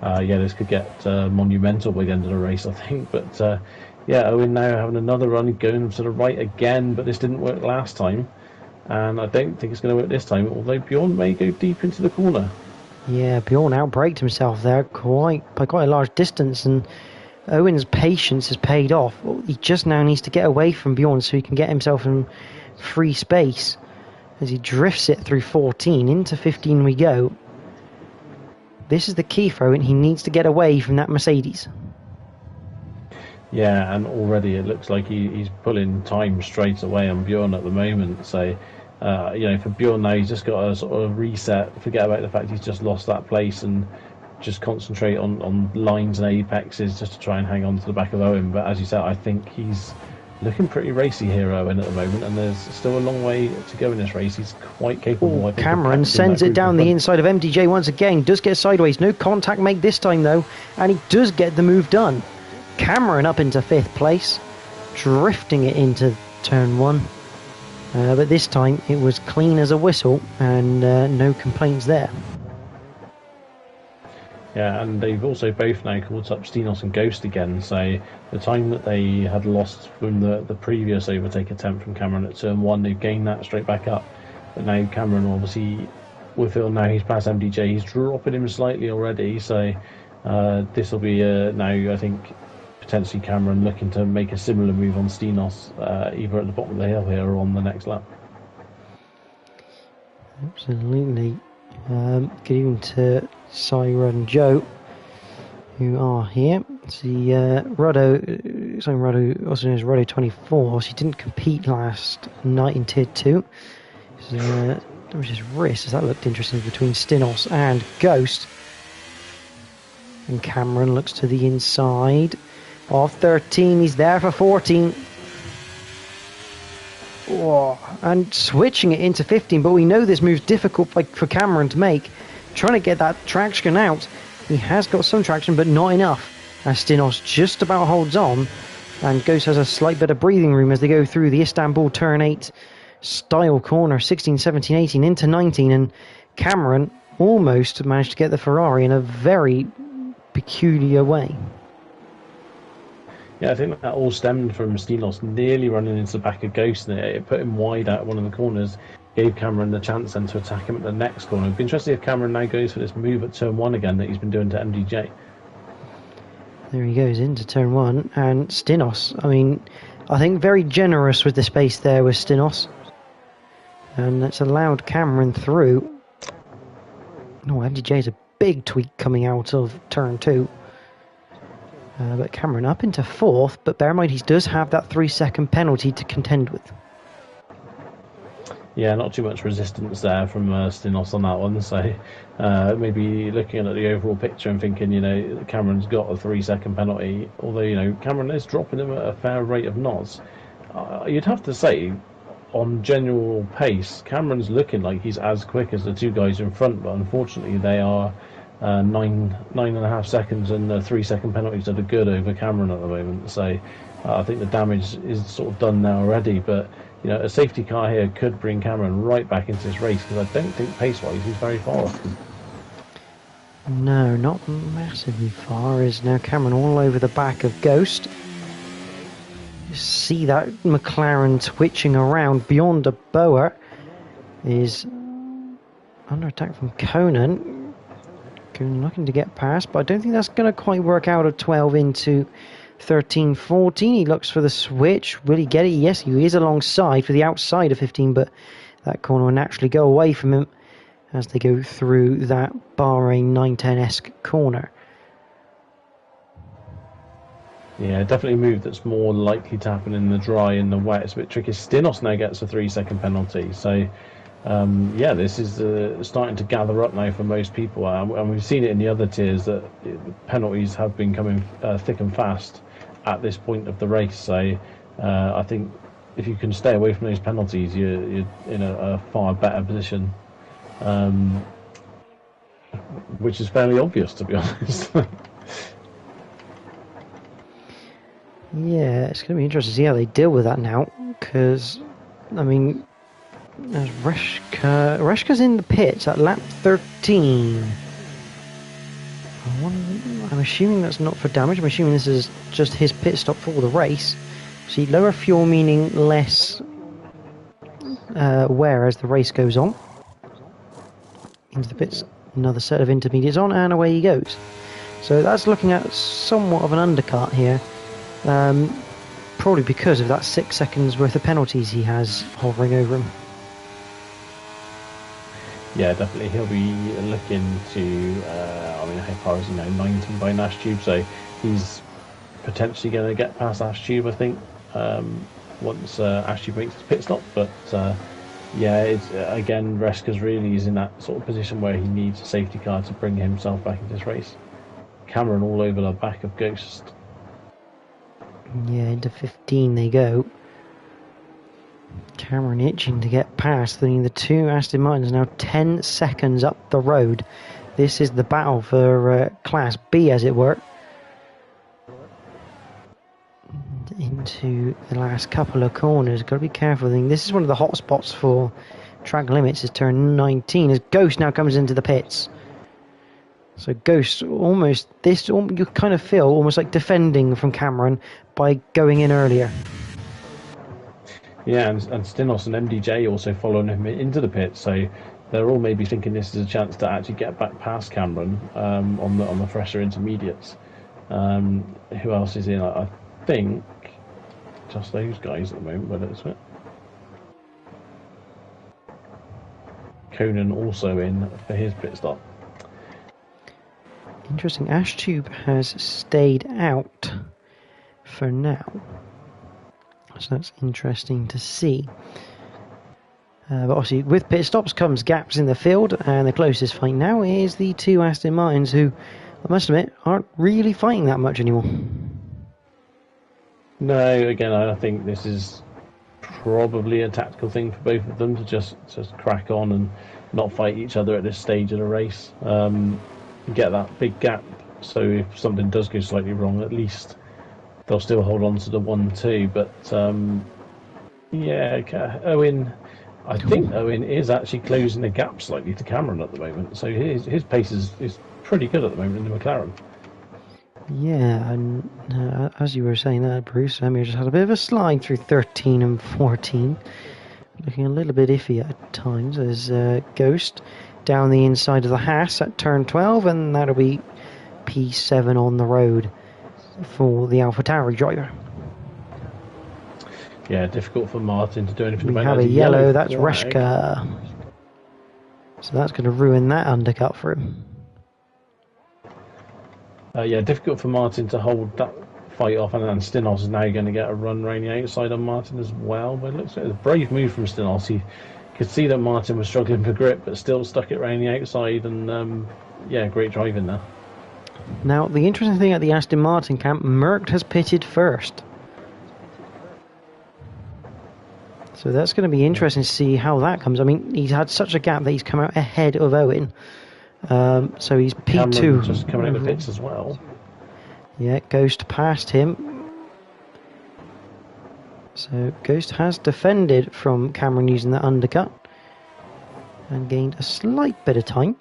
yeah, this could get monumental by the end of the race, I think. But yeah, Owen now having another run, going to the right again, but this didn't work last time, and I don't think it's going to work this time, although Bjorn may go deep into the corner. Yeah, Bjorn outbraked himself there by quite a large distance, and Owen's patience has paid off. He just now needs to get away from Bjorn so he can get himself in free space as he drifts it through 14. Into 15 we go. This is the key for Owen. He needs to get away from that Mercedes. Yeah, and already it looks like he's pulling time straight away on Bjorn at the moment, so you know, for Bjorn now, he's just got to sort of reset, forget about the fact he's just lost that place, and just concentrate on lines and apexes just to try and hang on to the back of Owen. But as you said, I think he's looking pretty racy here, Owen, at the moment, and there's still a long way to go in this race. He's quite capable. Cameron sends it down the inside of MDJ once again, does get sideways, no contact made this time though, and he does get the move done. Cameron up into 5th place, drifting it into turn 1. But this time it was clean as a whistle, and no complaints there. Yeah, and they've also both now caught up Stinos and Ghost again, so the time that they had lost from the previous overtake attempt from Cameron at turn 1, they've gained that straight back up. But now Cameron, obviously, we feel now he's past MDJ, he's dropping him slightly already, so this will be now, I think, potentially Cameron looking to make a similar move on Stinos, either at the bottom of the hill here or on the next lap. Absolutely. Good evening to Syra and Joe, who are here. See, Roddo, also known as Roddo 24, she didn't compete last night in Tier 2. So, that was his wrist, as that looked interesting between Stinos and Ghost. And Cameron looks to the inside of 13, he's there for 14. Oh, and switching it into 15, but we know this move's difficult for Cameron to make. Trying to get that traction out. He has got some traction, but not enough. As Stinos just about holds on, and Ghost has a slight bit of breathing room as they go through the Istanbul Turn 8 style corner, 16, 17, 18 into 19, and Cameron almost managed to get the Ferrari in a very peculiar way. Yeah, I think that all stemmed from Stinos nearly running into the back of Ghost, and it put him wide out one of the corners, gave Cameron the chance then to attack him at the next corner. It'd be interesting if Cameron now goes for this move at turn 1 again that he's been doing to MDJ. There he goes into turn 1, and Stinos, I mean, I think very generous with the space there with Stinos, and that's allowed Cameron through. No, MDJ's a big tweak coming out of turn 2. But Cameron up into 4th, but bear in mind he does have that 3-second penalty to contend with. Yeah, not too much resistance there from Stinos on that one, so maybe looking at the overall picture and thinking, you know, Cameron's got a 3-second penalty, although, you know, Cameron is dropping him at a fair rate of knots. You'd have to say, on general pace, Cameron's looking like he's as quick as the two guys in front, but unfortunately they are nine and a half seconds and 3 second penalties that are good over Cameron at the moment. So I think the damage is sort of done now already. But a safety car here could bring Cameron right back into this race, because I don't think pace-wise he's very far off. No, not massively far. Is now Cameron all over the back of Ghost. You see that McLaren twitching around beyond a Boer. Is under attack from Conan. Conan looking to get past, but I don't think that's going to quite work out of 12 into 13, 14. He looks for the switch. Will he get it? Yes, he is alongside for the outside of 15, but that corner will naturally go away from him as they go through that Bahrain 910-esque corner. Yeah, definitely a move that's more likely to happen in the dry. In the wet, it's a bit tricky. Stinos now gets a 3-second penalty. So, yeah, this is starting to gather up now for most people. And we've seen it in the other tiers that penalties have been coming thick and fast at this point of the race. So, I think if you can stay away from those penalties, you're in a far better position. Which is fairly obvious, to be honest. Yeah, it's going to be interesting to see how they deal with that now, because, I mean, there's Reshka's in the pits at lap 13. I'm assuming that's not for damage. I'm assuming this is just his pit stop for the race. See, lower fuel meaning less wear as the race goes on. Into the pits, another set of intermediates on, and away he goes. So that's looking at somewhat of an undercut here. Probably because of that 6 seconds worth of penalties he has hovering over him. Yeah, definitely. He'll be looking to, how far is he now? 19 by Nash Tube, so he's potentially going to get past Ash Tube, I think, once Ash Tube makes his pit stop. But yeah, it's again, Reshka's really is in that sort of position where he needs a safety car to bring himself back into this race. Cameron all over the back of Ghost. Yeah, into 15 they go. Cameron itching to get past. The two Aston Martins now 10 seconds up the road. This is the battle for Class B, as it were. Into the last couple of corners. Got to be careful. This is one of the hot spots for track limits. Is turn 19 as Ghost now comes into the pits. So Ghost almost you kind of feel almost like defending from Cameron by going in earlier. Yeah, and Stinos and MDJ also following him into the pit, so they're all maybe thinking this is a chance to actually get back past Cameron on the fresher intermediates. Who else is in? I think just those guys at the moment. Whether it's it. Conan also in for his pit stop. Interesting. Ash Tube has stayed out for now. So that's interesting to see. But obviously with pit stops comes gaps in the field, and the closest fight now is the two Aston Martins, who I must admit aren't really fighting that much anymore. No, again, I think this is probably a tactical thing for both of them to just crack on and not fight each other at this stage of the race. Get that big gap, so if something does go slightly wrong, at least they'll still hold on to the 1-2. But yeah, Owen, I think Owen is actually closing the gap slightly to Cameron at the moment, so his pace is pretty good at the moment in the McLaren. Yeah, and as you were saying that, Bruce, Amir just had a bit of a slide through 13 and 14. Looking a little bit iffy at times as Ghost down the inside of the Haas at turn 12, and that'll be P7 on the road for the AlphaTauri driver. Yeah, difficult for Martin to do anything about we have a yellow, that's Reshka. So that's going to ruin that undercut for him. Yeah, difficult for Martin to hold that fight off, and then Stinos is now going to get a run round the outside on Martin as well. But it looks like a brave move from Stinos. He could see that Martin was struggling for grip, but still stuck it round the outside, and yeah, great driving there. Now, the interesting thing at the Aston Martin camp, Merckx has pitted first. So that's going to be interesting to see how that comes. I mean, he's had such a gap that he's come out ahead of Owen. So he's Cameron P2. just coming out of the pits as well. Yeah, Ghost passed him. So Ghost has defended from Cameron using that undercut and gained a slight bit of time.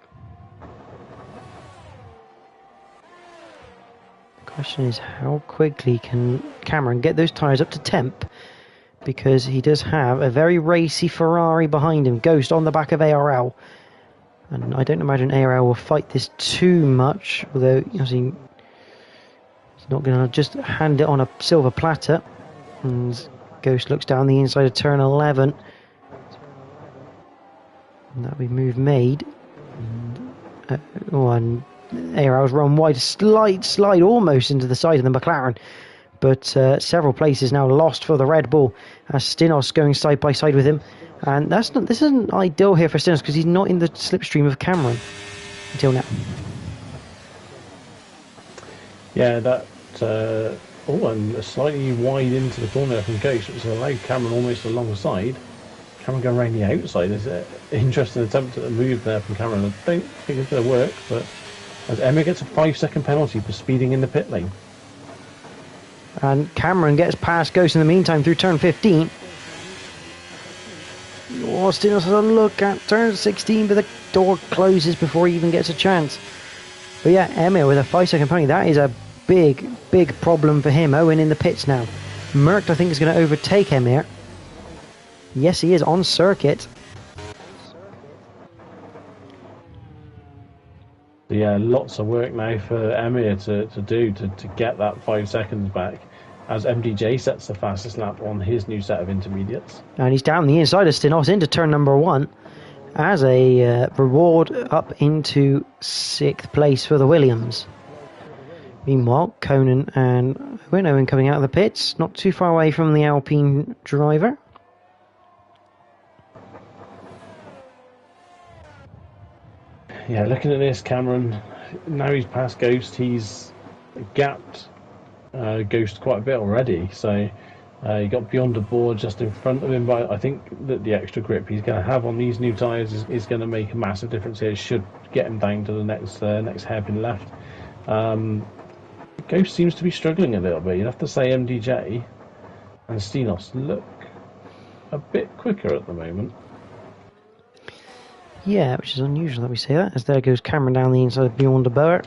The question is, how quickly can Cameron get those tyres up to temp? Because he does have a very racy Ferrari behind him. Ghost on the back of ARL. And I don't imagine ARL will fight this too much, although obviously he's not going to just hand it on a silver platter. And Ghost looks down the inside of turn 11. And that'll be move made. And ARL's run wide, a slight slide almost into the side of the McLaren. But several places now lost for the Red Bull as Stinos going side by side with him. And this isn't ideal here for Stinos because he's not in the slipstream of Cameron until now. Yeah, that and slightly wide into the corner from Ghost, which allowed Cameron almost alongside. Cameron going around the outside. There's an interesting attempt at a move there from Cameron. I don't think it's going to work, but as Emma gets a 5-second penalty for speeding in the pit lane. And Cameron gets past Ghost in the meantime through turn 15. Stinos has a look at turn 16, but the door closes before he even gets a chance. But yeah, Emir with a 5-second penalty. That is a big, big problem for him. Owen in the pits now. Merck, I think, is going to overtake Emir. Yes, he is on circuit. Yeah, lots of work now for Emir to do to get that 5 seconds back as MDJ sets the fastest lap on his new set of intermediates. And he's down the inside of Stinos into turn number 1 as a reward up into 6th place for the Williams. Meanwhile, Conan and Owen coming out of the pits, not too far away from the Alpine driver. Yeah, looking at this, Cameron, now he's past Ghost, he's gapped Ghost quite a bit already, so he got beyond the board just in front of him, but I think that the extra grip he's going to have on these new tyres is going to make a massive difference here. It should get him down to the next hairpin left. Ghost seems to be struggling a little bit. You'd have to say MDJ and Stinos look a bit quicker at the moment. Yeah, which is unusual that we say that, as there goes Cameron down the inside of Bjorn de Boer.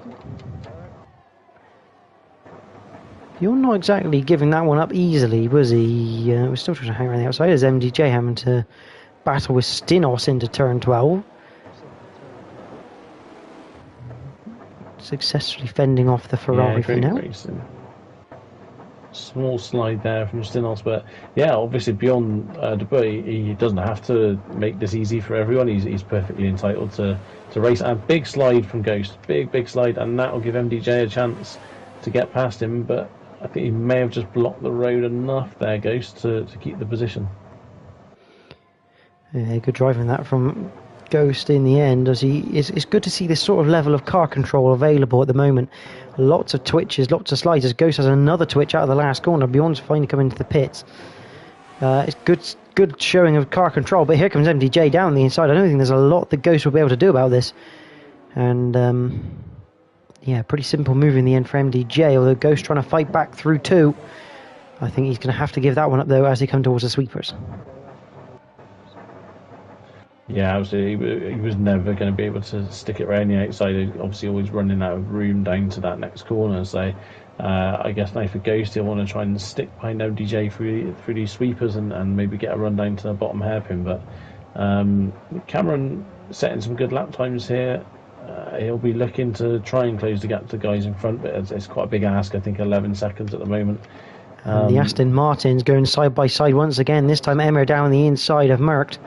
You're not exactly giving that one up easily, was he? We're still trying to hang around the outside as MDJ having to battle with Stinos into turn 12. Successfully fending off the Ferrari for now. Racing. Small slide there from Stinos, but yeah, obviously beyond de Boer, he doesn't have to make this easy for everyone. He's perfectly entitled to race. And big slide from Ghost, big slide, and that will give MDJ a chance to get past him, but I think he may have just blocked the road enough there, Ghost, to keep the position. Yeah, good driving that from Ghost in the end. It's good to see this sort of level of car control available at the moment. Lots of twitches, lots of slides. As Ghost has another twitch out of the last corner. Bjorn's finally come into the pits. It's good showing of car control, but here comes MDJ down the inside. I don't think there's a lot that Ghost will be able to do about this. And yeah, pretty simple move in the end for MDJ, although Ghost trying to fight back through 2. I think he's going to have to give that one up, though, as they come towards the sweepers. Yeah, obviously he was never going to be able to stick it around the outside. Obviously always running out of room down to that next corner. So I guess now for Ghost, he'll want to try and stick behind MDJ through these sweepers and maybe get a run down to the bottom hairpin. But Cameron setting some good lap times here. He'll be looking to try and close the gap to the guys in front, but it's quite a big ask. I think 11 seconds at the moment. And the Aston Martin's going side by side once again. This time Emmer down the inside of Merck.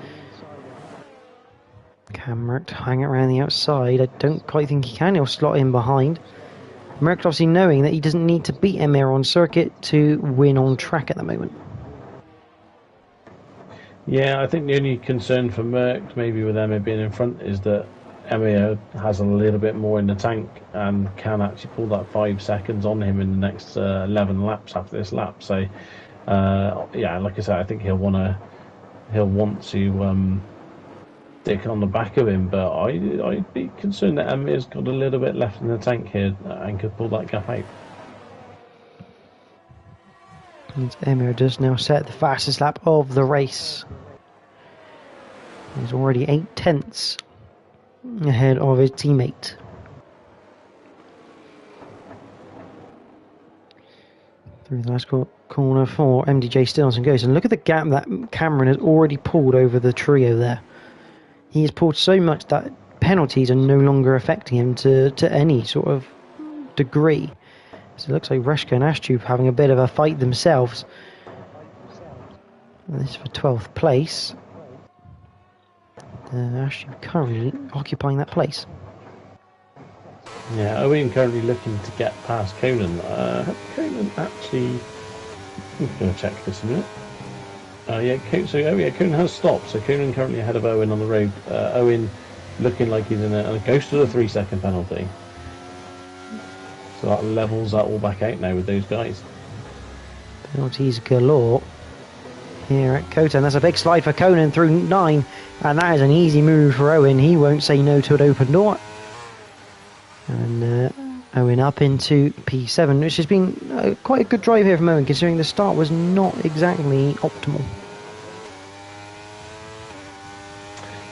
Can Merck hang around the outside? I don't quite think he can. He'll slot in behind. Merck obviously knowing that he doesn't need to beat Emmer on circuit to win on track at the moment. Yeah, I think the only concern for Merck, maybe with Emmer being in front, is that Emmer has a little bit more in the tank and can actually pull that 5 seconds on him in the next 11 laps after this lap. So, yeah, like I said, I think he'll want to stick on the back of him, but I'd be concerned that Emir's got a little bit left in the tank here and could pull that gap out. And Emir does now set the fastest lap of the race. He's already 8/10 ahead of his teammate. Through the last corner for MDJ Stills and Ghost. And look at the gap that Cameron has already pulled over the trio there. He has pulled so much that penalties are no longer affecting him to any sort of degree. So it looks like Reshka and Ashtube having a bit of a fight themselves. And this is for 12th place. Ashtube currently occupying that place. Yeah, Owen currently looking to get past Conan. Conan actually... I'm going to check this in a minute. Conan has stopped. So Conan currently ahead of Owen on the road. Owen looking like he's in a ghost to the 3-second penalty. So that levels that all back out now with those guys. Penalties galore here at Conan. That's a big slide for Conan through 9. And that is an easy move for Owen. He won't say no to an open door. And Owen up into P7, which has been quite a good drive here from Owen, considering the start was not exactly optimal.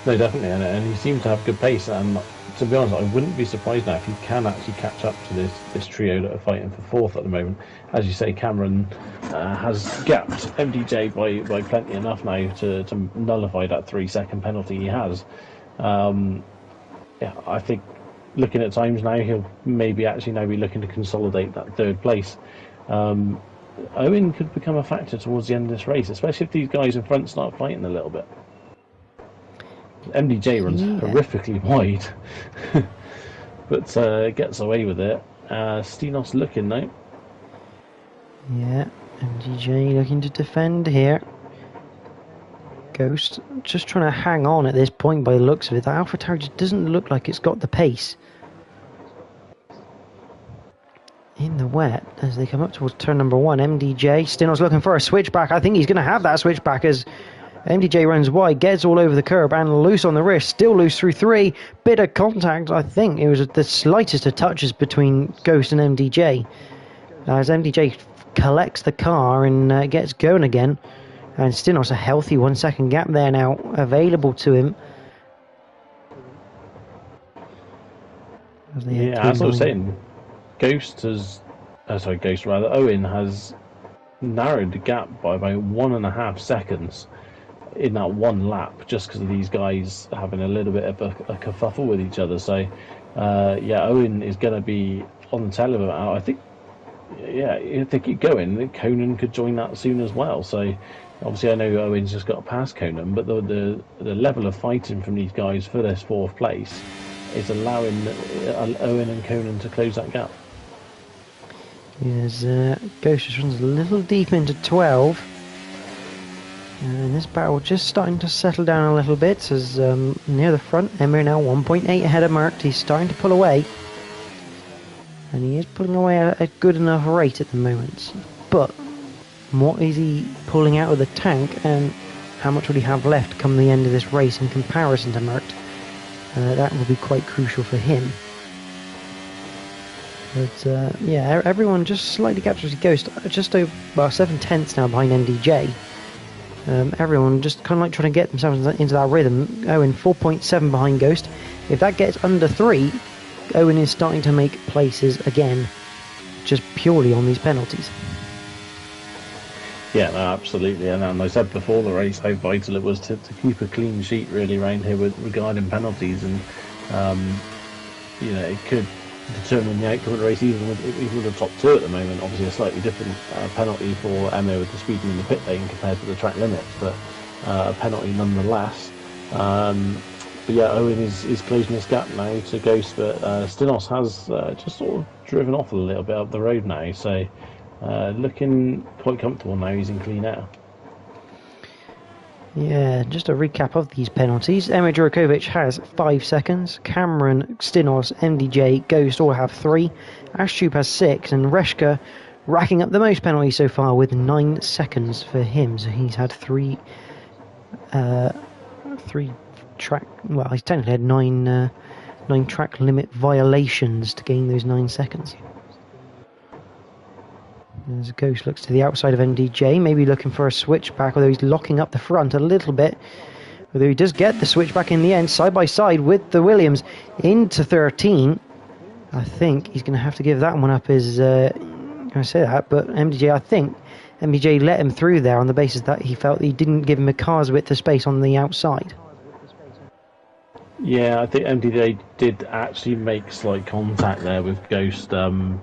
No, definitely, and he seems to have good pace. And to be honest, I wouldn't be surprised now if he can actually catch up to this trio that are fighting for 4th at the moment. As you say, Cameron has gapped MDJ by plenty enough now to nullify that 3-second penalty he has. I think looking at times now, he'll maybe actually now be looking to consolidate that 3rd place. Owen could become a factor towards the end of this race, especially if these guys in front start fighting a little bit. MDJ runs horrifically wide, but gets away with it. Stinos looking now. Yeah, MDJ looking to defend here. Ghost just trying to hang on at this point by the looks of it. That Alpha Tower just doesn't look like it's got the pace. In the wet as they come up towards turn number 1. MDJ, Stinos looking for a switchback. I think he's going to have that switchback as MDJ runs wide, gets all over the curb and loose on the wrist. Still loose through 3. Bit of contact. I think it was the slightest of touches between Ghost and MDJ. As MDJ collects the car and gets going again. And Stinos a healthy 1-second gap there now available to him. As I was saying, Owen has narrowed the gap by about 1.5 seconds in that one lap, just because of these guys having a little bit of a kerfuffle with each other. So, Owen is going to be on the tail of it. I think, if they keep going, Conan could join that soon as well. So, obviously, I know Owen's just got past Conan, but the level of fighting from these guys for this 4th place is allowing Owen and Conan to close that gap. Yes, Ghost just runs a little deep into 12. And this battle just starting to settle down a little bit as near the front. Emir now 1.8 ahead of Merck. He's starting to pull away. And he is pulling away at a good enough rate at the moment. But what is he pulling out of the tank, and how much will he have left come the end of this race in comparison to Merck? That will be quite crucial for him. But everyone just slightly captures Ghost, just over 7/10 now behind MDJ. Everyone just kind of like trying to get themselves into that rhythm. Owen 4.7 behind Ghost. If that gets under 3, Owen is starting to make places again, just purely on these penalties. Yeah, no, absolutely. And I said before the race how vital it was to keep a clean sheet really around here regarding penalties, and it could determine the outcome of the race even with the top 2 at the moment. Obviously a slightly different penalty for Emma with the speeding in the pit lane compared to the track limits, but a penalty nonetheless. Owen is closing this gap now to Ghost, but Stinos has just sort of driven off a little bit up the road now, so looking quite comfortable now. He's in clean air. Yeah, just a recap of these penalties. Emir Djurkovic has 5 seconds. Cameron, Stinos, MDJ, Ghost all have 3. Ashtup has 6, and Reshka racking up the most penalties so far with 9 seconds for him. So he's had 3 track. Well, he's technically had 9 track limit violations to gain those 9 seconds. As Ghost looks to the outside of MDJ, maybe looking for a switchback, although he's locking up the front a little bit. Although he does get the switchback in the end, side by side with the Williams into 13. I think he's going to have to give that one up as, I say that, but MDJ, I think MDJ let him through there on the basis that he felt he didn't give him a car's width of space on the outside. Yeah, I think MDJ did actually make slight contact there with Ghost,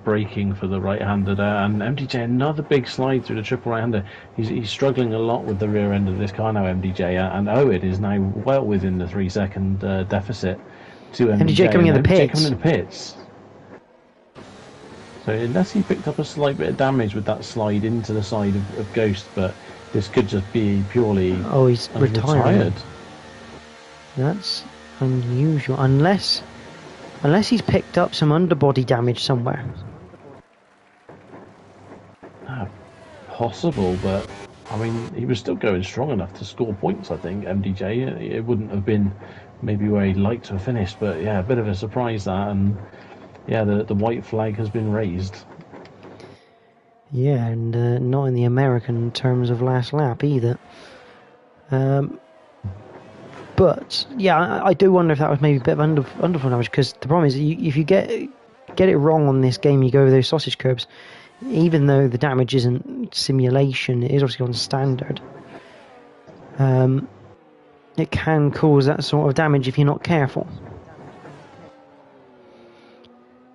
braking for the right-hander there, and MDJ another big slide through the triple right-hander. He's struggling a lot with the rear end of this car now, MDJ, and Owen is now well within the 3-second deficit to MDJ. MDJ coming in the pits. Coming in the pits. So unless he picked up a slight bit of damage with that slide into the side of Ghost, but this could just be purely he's retired. That's unusual, unless he's picked up some underbody damage somewhere. Possible, but I mean, he was still going strong enough to score points. I think MDJ. It wouldn't have been maybe where he'd like to have finished, but yeah, a bit of a surprise that, and yeah, the white flag has been raised. Yeah, and not in the American terms of last lap either. But yeah, I do wonder if that was maybe a bit of underflow damage, because the problem is if you get it wrong on this game, you go over those sausage curbs. Even though the damage isn't simulation, it is obviously on standard. It can cause that sort of damage if you're not careful.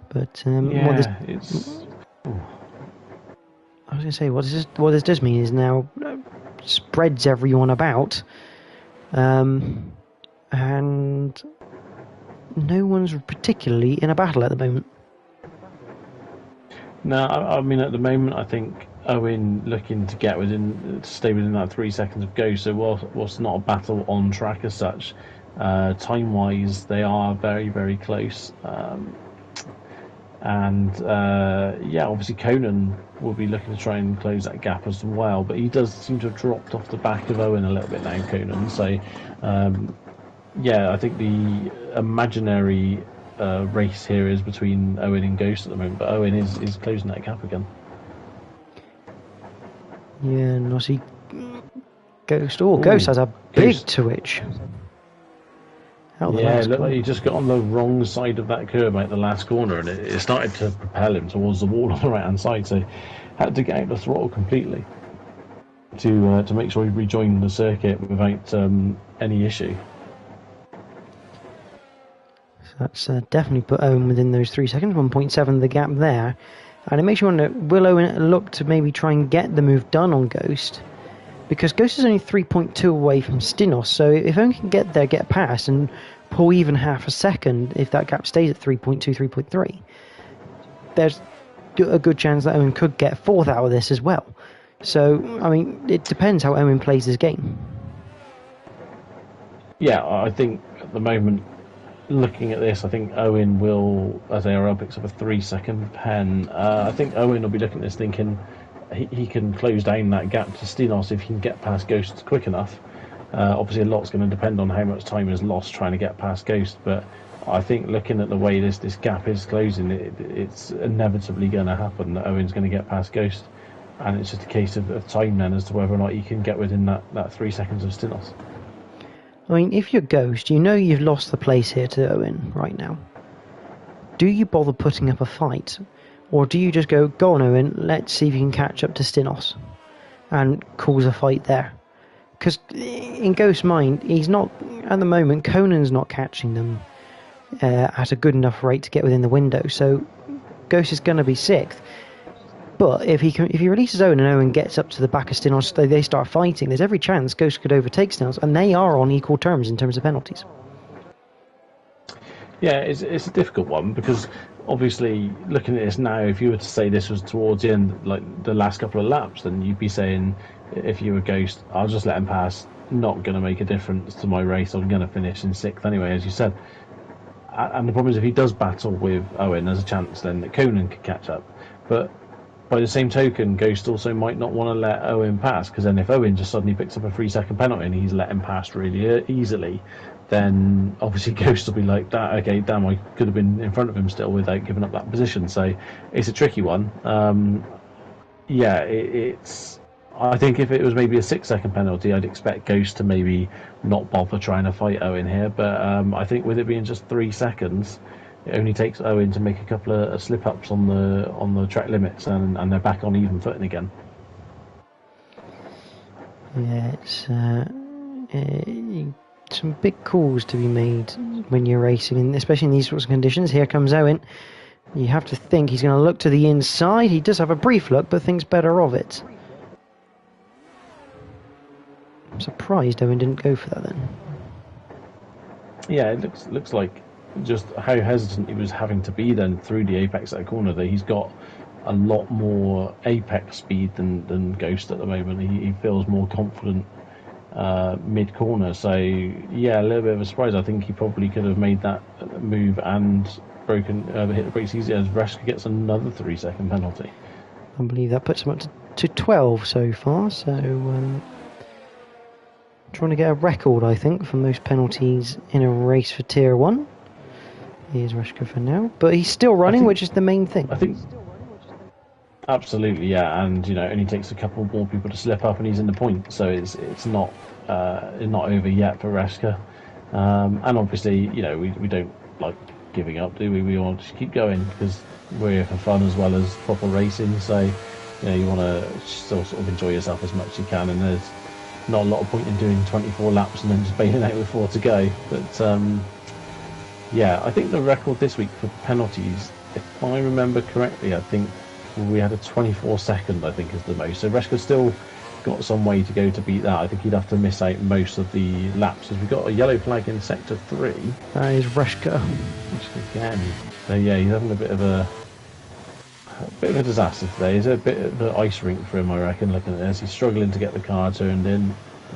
But what this does mean is now spreads everyone about. And no one's particularly in a battle at the moment. No, I mean at the moment I think Owen looking to stay within that 3 seconds of Ghost. So whilst not a battle on track as such, time wise they are very, very close. Yeah, obviously Conan will be looking to try and close that gap as well, but he does seem to have dropped off the back of Owen a little bit now, Conan. So yeah, I think the imaginary race here is between Owen and Ghost at the moment, but Owen is closing that gap again. Yeah, and obviously Ghost has a big twitch. Yeah, it looked like he just got on the wrong side of that curb at the last corner, and it started to propel him towards the wall on the right hand side, so had to get out the throttle completely to make sure he rejoined the circuit without any issue. So that's definitely put Owen within those 3 seconds, 1.7 the gap there. And it makes you wonder, will Owen look to maybe try and get the move done on Ghost? Because Ghost is only 3.2 away from Stinos, so if Owen can get there, get past, and pull even half a second, if that gap stays at 3.2, 3.3, there's a good chance that Owen could get fourth out of this as well. So, I mean, it depends how Owen plays this game. Yeah, I think at the moment, looking at this, I think Owen will, as IRL picks up a 3 second pen, I think Owen will be looking at this thinking he can close down that gap to Stinos if he can get past Ghost quick enough. Obviously a lot's going to depend on how much time is lost trying to get past Ghost, but I think looking at the way this gap is closing, it's inevitably going to happen that Owen's going to get past Ghost, and it's just a case of time then as to whether or not he can get within that 3 seconds of Stinos. I mean, if you're Ghost, you know you've lost the place here to Owen right now. Do you bother putting up a fight? Or do you just go on Owen, let's see if you can catch up to Stinos and cause a fight there? Because in Ghost's mind, he's not, at the moment, Conan's not catching them at a good enough rate to get within the window, so Ghost is going to be sixth. But if he releases Owen and Owen gets up to the back of Stinos, they start fighting, there's every chance Ghost could overtake Stinos, and they are on equal terms in terms of penalties. Yeah, it's a difficult one, because obviously looking at this now, if you were to say this was towards the end, like the last couple of laps, then you'd be saying, if you were Ghost, I'll just let him pass, not going to make a difference to my race, I'm going to finish in sixth anyway, as you said. And the problem is, if he does battle with Owen, there's a chance then that Conan could catch up. But by the same token, Ghost also might not want to let Owen pass, because then if Owen just suddenly picks up a 3-second penalty and he's let him pass really easily, then obviously Ghost will be like, that. Okay, damn, I could have been in front of him still without giving up that position. So it's a tricky one. Yeah, it's. I think if it was maybe a 6-second penalty, I'd expect Ghost to maybe not bother trying to fight Owen here. But I think with it being just 3 seconds, it only takes Owen to make a couple of slip ups on the track limits, and they're back on even footing again. Yeah, it's some big calls to be made when you're racing, and especially in these sorts of conditions. Here comes Owen. You have to think he's going to look to the inside. He does have a brief look, but thinks better of it. I'm surprised Owen didn't go for that then. Yeah, it looks like just how hesitant he was having to be then through the apex of that corner. That he's got a lot more apex speed than Ghost at the moment. He feels more confident mid corner. So yeah, a little bit of a surprise. I think he probably could have made that move and hit the brakes easier, as Reshka gets another 3-second penalty. I believe that puts him up to 12 so far. So trying to get a record, I think, for most penalties in a race for Tier 1. Here's Reshka for now, but he's still running, which is the main thing. I think absolutely, yeah, and it only takes a couple more people to slip up, and he's in the point. So it's not over yet for Reshka, and obviously, we don't like giving up, do we? We want to keep going because we're here for fun as well as proper racing. So you want to still sort of enjoy yourself as much as you can, and there's not a lot of point in doing 24 laps and then just bailing out with 4 to go. But yeah, I think the record this week for penalties, if I remember correctly, I think we had a 24-second, I think is the most. So Reshka still got some way to go to beat that. I think he'd have to miss out most of the laps, as we got a yellow flag in sector 3. That is Reshka again. So yeah, he's having a bit of a disaster today. It's a bit of an ice rink for him, I reckon, looking at this. He's struggling to get the car turned in.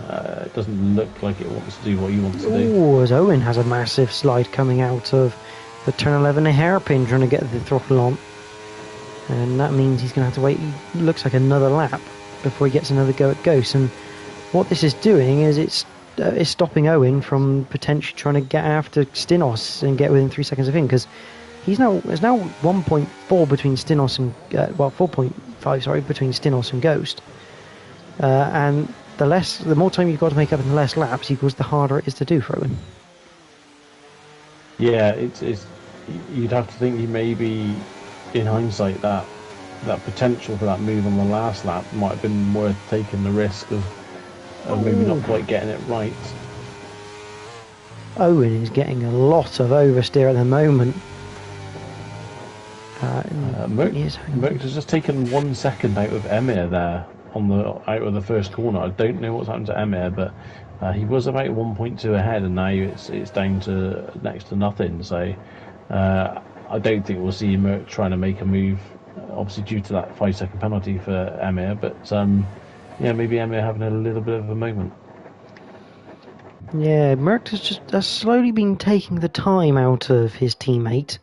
It doesn't look like it wants to do what he wants to do. Oh, as Owen has a massive slide coming out of the turn 11, a hairpin trying to get the throttle on. And that means he's going to have to wait, looks like another lap before he gets another go at Ghost. And what this is doing is it's stopping Owen from potentially trying to get after Stinos and get within 3 seconds of him, because there's now 1.4 between Stinos and 4.5 between Stinos and Ghost, and the more time you've got to make up in the less laps equals the harder it is to do for Owen. Yeah, it's you'd have to think he maybe, in hindsight, that potential for that move on the last lap might have been worth taking the risk of maybe not quite getting it right. Owen is getting a lot of oversteer at the moment. Merck has just taken 1 second out of Emir there out of the first corner. I don't know what's happened to Emir, but he was about 1.2 ahead, and now it's down to next to nothing. So I don't think we'll see Merck trying to make a move, obviously due to that 5-second penalty for Emir. But yeah, maybe Emir having a little bit of a moment. Yeah, Merck has slowly been taking the time out of his teammate.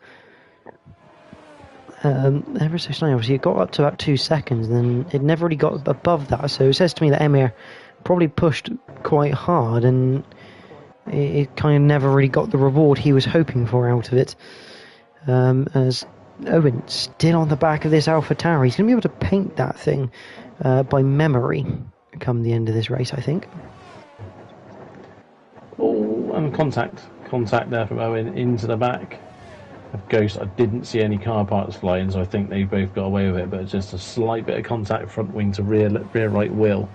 Ever so slowly, obviously, it got up to about 2 seconds, and then it never really got above that. So it says to me that Emir probably pushed quite hard, and it kind of never really got the reward he was hoping for out of it. As Owen still on the back of this Alpha Tower, he's going to be able to paint that thing by memory come the end of this race, I think. Oh, and contact there from Owen into the back of Ghost. I didn't see any car parts flying, so I think they both got away with it, but just a slight bit of contact front wing to rear right wheel,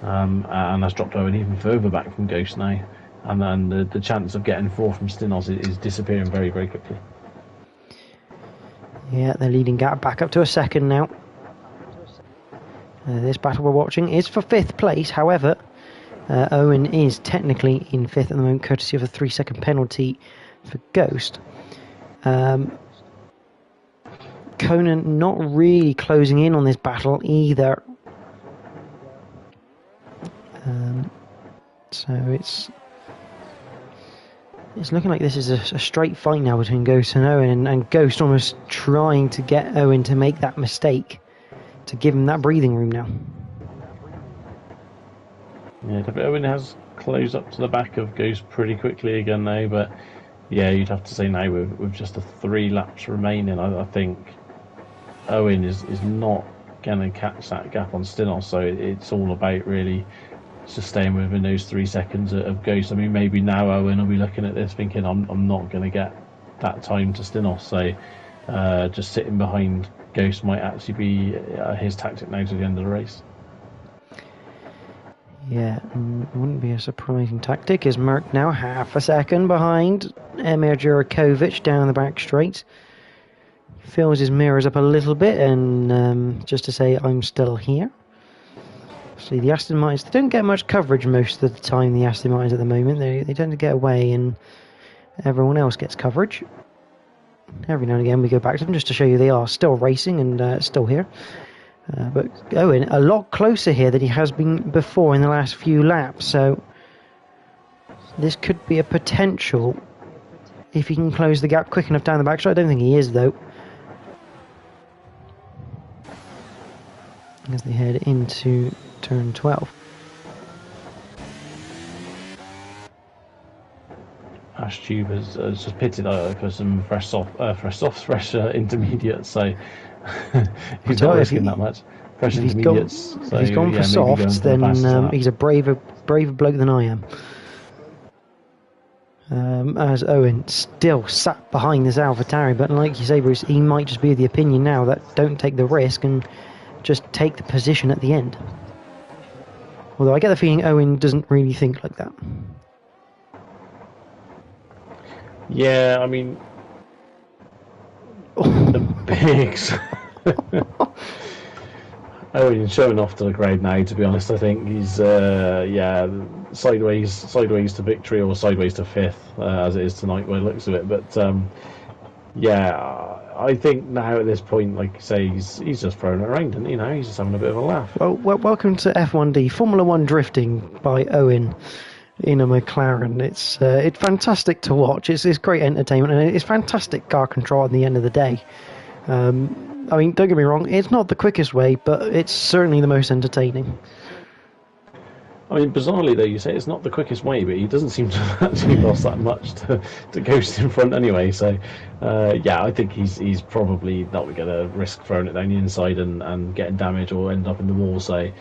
and that's dropped Owen even further back from Ghost now, and then the chance of getting 4 from Stinos is disappearing very, very quickly. Yeah, the leading gap back up to a second now. This battle we're watching is for 5th place. However, Owen is technically in 5th at the moment, courtesy of a 3-second penalty for Ghost. Conan not really closing in on this battle either. So it's looking like this is a straight fight now between Ghost and Owen, and Ghost almost trying to get Owen to make that mistake to give him that breathing room now. Yeah, Owen has closed up to the back of Ghost pretty quickly again now, but yeah, you'd have to say now with just the 3 laps remaining, I think Owen is not going to catch that gap on Stinos, so it's all about really just staying within those 3 seconds of Ghost. I mean, maybe now Owen will be looking at this thinking, I'm not going to get that time to Stinos, so just sitting behind Ghost might actually be his tactic now to the end of the race. Yeah, it wouldn't be a surprising tactic, as Malc now half a second behind Emir Jurakovic down the back straight. Fills his mirrors up a little bit, and just to say, I'm still here. See, the Aston Martins, they don't get much coverage most of the time, the Aston Martins at the moment. They tend to get away, and everyone else gets coverage. Every now and again we go back to them just to show you they are still racing and still here. But Owen a lot closer here than he has been before in the last few laps, so this could be a potential if he can close the gap quick enough down the backstretch. I don't think he is, though, as they head into turn 12. Ash Tube has just pitted for some fresh intermediates, so he's not risking that much. Fresh intermediates. If he's gone for softs, then he's a braver bloke than I am. As Owen still sat behind this AlphaTauri, but like you say, Bruce, he might just be of the opinion now that don't take the risk and just take the position at the end. Although I get the feeling Owen doesn't really think like that. Yeah, I mean, the bigs. Owen's showing off to the crowd now, to be honest. I think he's, sideways to victory or sideways to 5th, as it is tonight by the looks of it. But, I think now at this point, like you say, he's just throwing it around, and he's just having a bit of a laugh. Well, welcome to F1D, Formula 1 drifting by Owen in a McLaren. It's fantastic to watch. It's great entertainment, and it's fantastic car control at the end of the day. I mean, don't get me wrong, it's not the quickest way, but it's certainly the most entertaining. I mean, bizarrely though, you say it's not the quickest way, but he doesn't seem to have actually lost that much to Ghost in front anyway. So, I think he's probably not going to risk throwing it down the inside and getting damage or end up in the wall. So,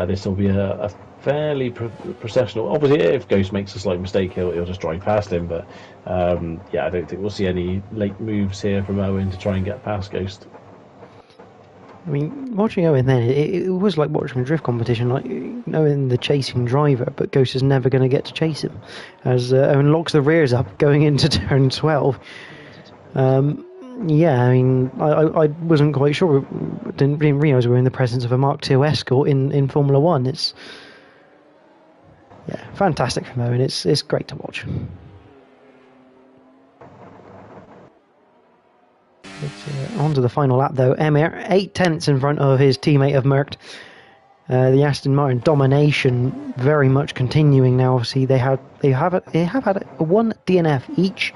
this will be a fairly processional. Obviously, if Ghost makes a slight mistake, he'll just drive past him. But I don't think we'll see any late moves here from Owen to try and get past Ghost. I mean, watching Owen then, it was like watching a drift competition, like Owen the chasing driver, but Ghost is never going to get to chase him, as Owen locks the rears up going into turn 12. I mean, I wasn't quite sure, didn't realise we were in the presence of a Mark II Escort in Formula 1. It's fantastic from Owen. It's great to watch. On to the final lap though. Emir 8 tenths in front of his teammate of Malc. The Aston Martin domination very much continuing now. Obviously, they have had one DNF each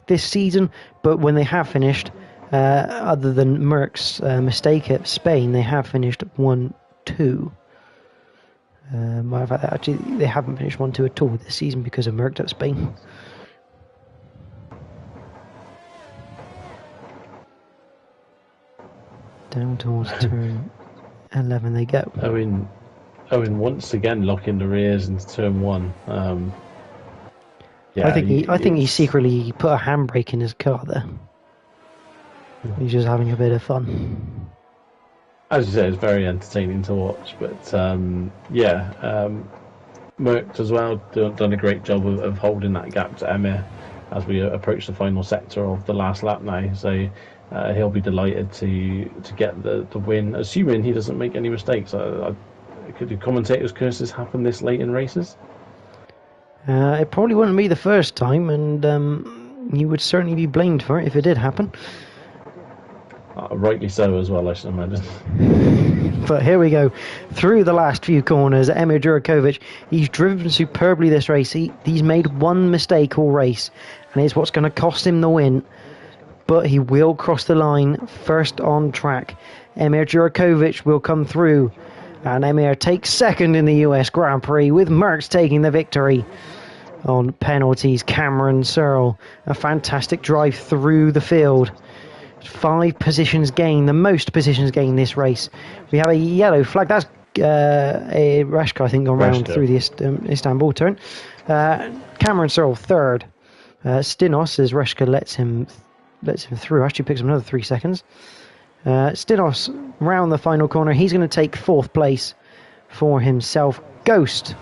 this season, but when they have finished, other than Merck's mistake at Spain, they have finished 1-2. Actually, they haven't finished 1-2 at all this season because of Malc at Spain. Down towards turn 11 they go. Owen once again locking the rears into turn 1. I think he secretly put a handbrake in his car there. He's just having a bit of fun. As you say, it's very entertaining to watch. But Merck as well done a great job of holding that gap to Emir as we approach the final sector of the last lap now. So he'll be delighted to get the win, assuming he doesn't make any mistakes. Could the commentators' curses happen this late in races? It probably wouldn't be the first time, and you would certainly be blamed for it if it did happen. Rightly so as well, I should imagine. But here we go. Through the last few corners, Emir Jurakovic, he's driven superbly this race. He's made one mistake all race, and it's what's going to cost him the win. But he will cross the line first on track. Emir Jurakovic will come through, and Emir takes second in the US Grand Prix, with Merckx taking the victory. On penalties, Cameron Searle, a fantastic drive through the field. 5 positions gained, the most positions gained this race. We have a yellow flag. That's a Rashka, I think, gone round through the Istanbul turn. Cameron Searle third. Stinos, as Reshka lets him through, actually picks up another 3 seconds. Stinos round the final corner. He's going to take 4th place for himself. Ghost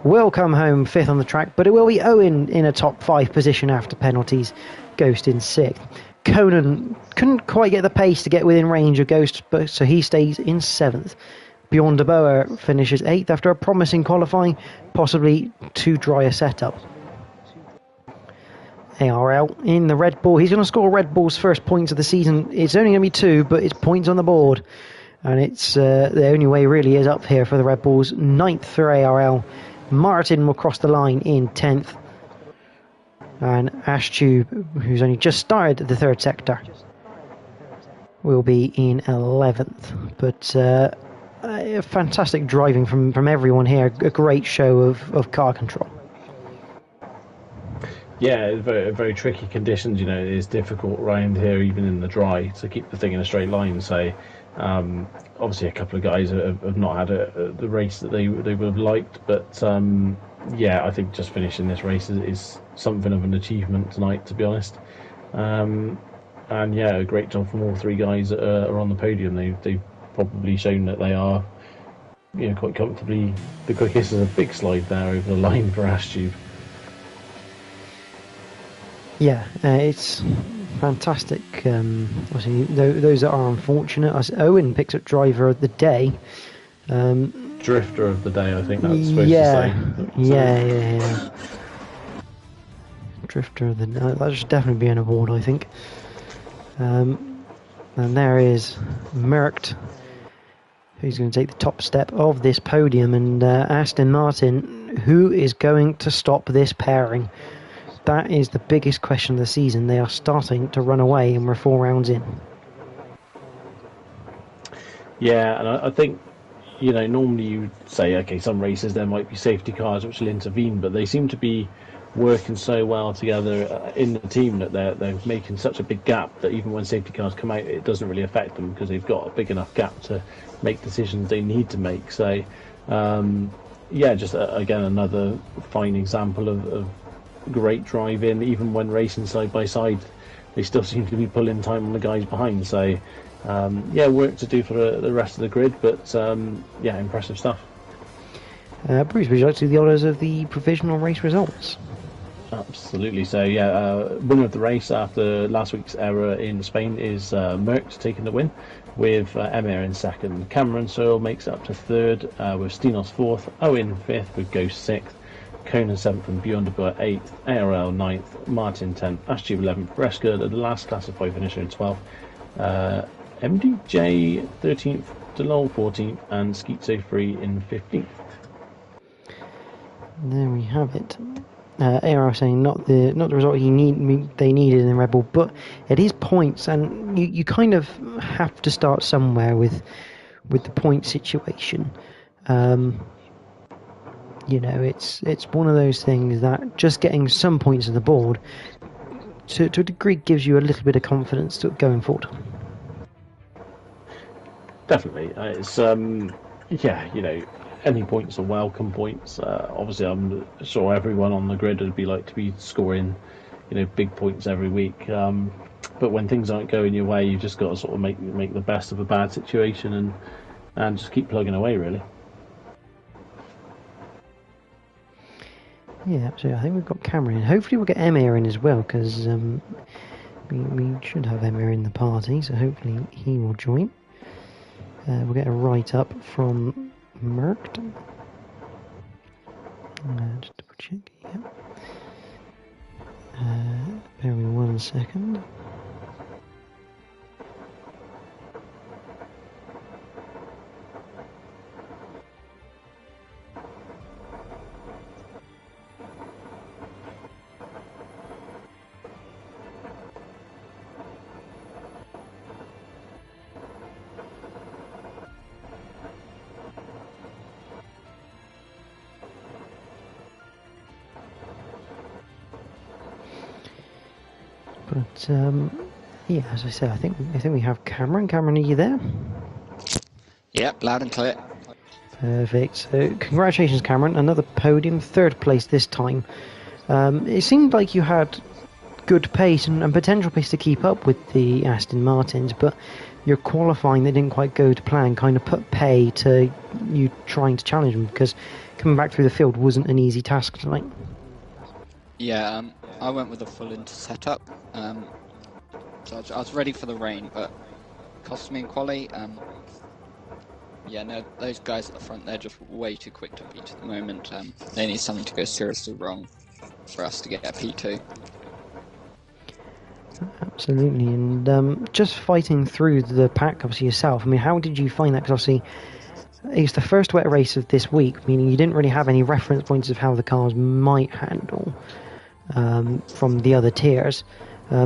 will come home 5th on the track, but it will be Owen in a top 5 position after penalties. Ghost in 6th. Conan couldn't quite get the pace to get within range of Ghost, but so he stays in 7th. Bjorn de Boer finishes 8th after a promising qualifying, possibly too dry a setup. ARL in the Red Bull. He's going to score Red Bull's first points of the season. It's only going to be 2, but it's points on the board. And it's the only way really is up here for the Red Bulls. 9th for ARL. Martin will cross the line in 10th. And Ashtube, who's only just started the 3rd sector, will be in 11th. But fantastic driving from everyone here. A great show of car control. Yeah, very, very tricky conditions. You know, it's difficult around here, even in the dry, to keep the thing in a straight line. So, obviously, a couple of guys have not had the race that they would have liked. But yeah, I think just finishing this race is something of an achievement tonight, to be honest. And yeah, a great job from all 3 guys that are on the podium. They've probably shown that they are, you know, quite comfortably the quickest. Is a big slide there over the line for Ashtube. Yeah, it's fantastic. Obviously, those that are unfortunate. Owen picks up driver of the day. Drifter of the day, I think that's supposed to say. So, yeah. Drifter of the day. That should definitely be an award, I think. And there is Merckx, who's going to take the top step of this podium, and Aston Martin, who is going to stop this pairing? That is the biggest question of the season. They are starting to run away, and we're 4 rounds in. Yeah, and I think, you know, normally you say, okay, some races there might be safety cars which will intervene, but they seem to be working so well together in the team that they're making such a big gap that even when safety cars come out, it doesn't really affect them because they've got a big enough gap to make decisions they need to make. So, yeah, just again another fine example of great driving. Even when racing side by side, they still seem to be pulling time on the guys behind. So yeah, work to do for the rest of the grid, but yeah, impressive stuff. Bruce, would you like to do the honours of the provisional race results? Absolutely. So yeah, winner of the race after last week's error in Spain is Merckx taking the win, with Emir in 2nd. Cameron Searle makes it up to 3rd, with Stinos 4th, Owen 5th, with Ghost 6th, Conan 7th and Bjorn de Boer 8th, ARL 9th, Martin 10th, Ashtube 11th, Reska, the last classified finisher in 12th, MDJ 13th, Delol 14th, and Schizo 3 in 15th. There we have it. ARL saying not the result they needed in the Red Bull, but it is points, and you kind of have to start somewhere with the point situation. You know, it's one of those things that just getting some points on the board to a degree gives you a little bit of confidence going forward. Definitely, it's yeah, you know, any points are welcome points. Obviously, I'm sure everyone on the grid would be like to be scoring, you know, big points every week. But when things aren't going your way, you've just got to sort of make the best of a bad situation and just keep plugging away, really. Yeah, absolutely. I think we've got Cameron in. Hopefully we'll get Emir in as well, because we should have Emir in the party, so hopefully he will join. We'll get a write-up from Merckx. Just double check. Yep. Bear with me 1 second. But yeah, as I said, I think we have Cameron. Cameron, are you there? Yep, loud and clear. Perfect. So congratulations, Cameron. Another podium, 3rd place this time. It seemed like you had good pace and potential pace to keep up with the Aston Martins, but your qualifying that didn't quite go to plan kind of put pay to you trying to challenge them, because coming back through the field wasn't an easy task tonight. Yeah, I went with a full inter setup, so I was ready for the rain, but cost me in quali. Yeah, no, those guys at the front, they're just way too quick to beat at the moment. They need something to go seriously wrong for us to get a P2. Absolutely, and just fighting through the pack, obviously yourself, I mean, how did you find that? Because obviously it's the first wet race of this week, meaning you didn't really have any reference points of how the cars might handle from the other tiers.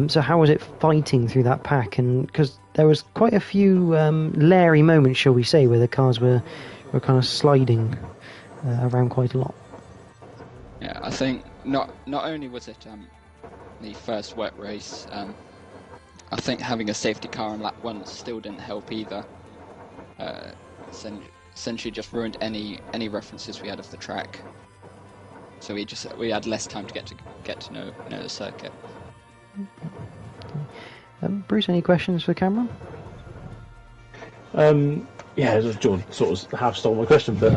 So how was it fighting through that pack? And because there was quite a few leery moments, shall we say, where the cars were kind of sliding around quite a lot. Yeah, I think not only was it the first wet race, I think having a safety car on lap 1 still didn't help either. Essentially just ruined any references we had of the track. So we had less time to get to know the circuit. Bruce, any questions for Cameron? Yeah, John sort of half stole my question, but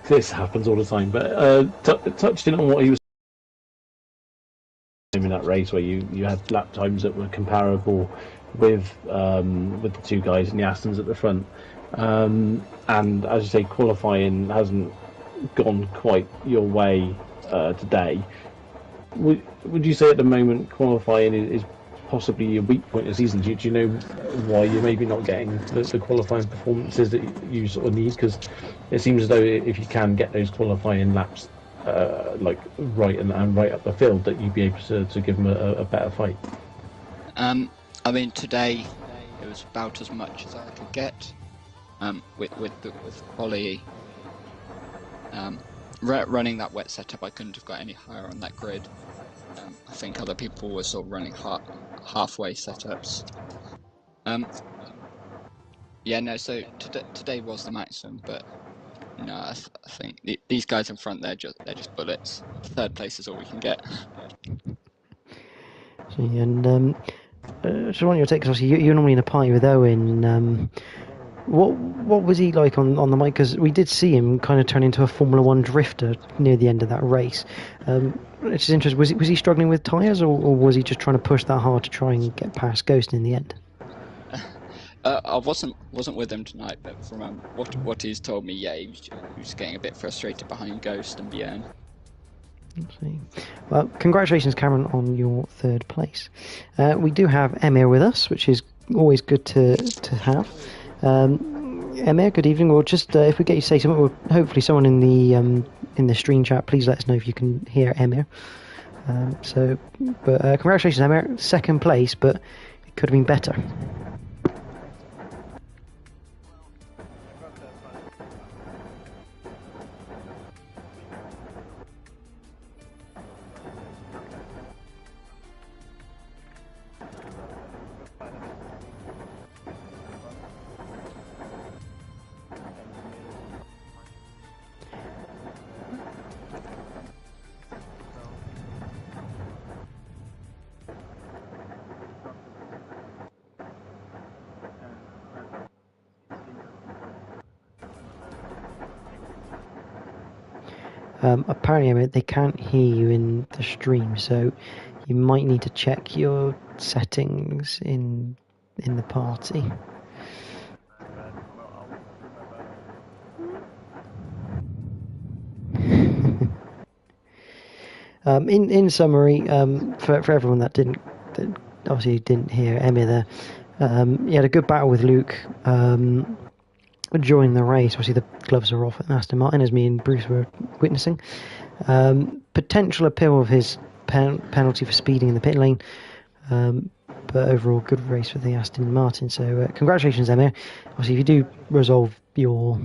this happens all the time. But touched in on what he was in that race, where you had lap times that were comparable with the two guys in the Astons at the front, and as you say, qualifying hasn't gone quite your way today. Would you say at the moment qualifying is possibly a weak point of the season? Do you know why you're maybe not getting the qualifying performances that you sort of need? Because it seems as though if you can get those qualifying laps like right and right up the field, that you'd be able to give them a better fight. I mean, today it was about as much as I could get with quality. Running that wet setup, I couldn't have got any higher on that grid. I think other people were sort of running halfway setups. Yeah, no. So today was the maximum, but no, I think these guys in front, they're just bullets. 3rd place is all we can get. And just want your take, because obviously you're normally in a party with Owen. What was he like on the mic? Because we did see him kind of turn into a Formula 1 drifter near the end of that race. It's just interesting. Was he struggling with tyres, or was he just trying to push that hard to try and get past Ghost in the end? I wasn't with him tonight, but from what he's told me, yeah, he was getting a bit frustrated behind Ghost and Bjorn. Well, congratulations, Cameron, on your 3rd place. We do have Emir with us, which is always good to have. Emir, good evening. We'll just if we get you to say something, hopefully someone in the stream chat, please let us know if you can hear Emir. Congratulations, Emir, 2nd place, but it could have been better. Apparently, they can't hear you in the stream, so you might need to check your settings in the party. In summary, for everyone that obviously didn't hear Emmy there, he had a good battle with Luke during the race. Obviously the gloves are off at Aston Martin, as me and Bruce were witnessing. Potential appeal of his penalty for speeding in the pit lane, but overall good race for the Aston Martin. So congratulations, Emir. Obviously if you do resolve your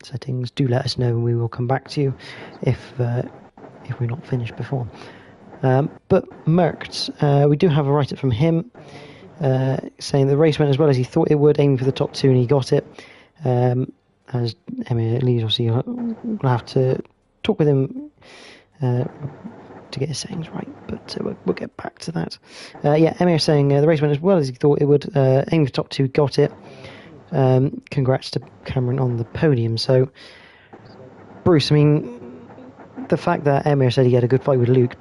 settings, do let us know and we will come back to you if we're not finished before. But Merckx, we do have a write-up from him saying the race went as well as he thought it would, aiming for the top 2, and he got it. As Emir leaves, obviously, we'll have to talk with him to get his sayings right, but we'll get back to that. Emir saying the race went as well as he thought it would, aiming for top 2, got it. Congrats to Cameron on the podium. So, Bruce, I mean, the fact that Emir said he had a good fight with Luke,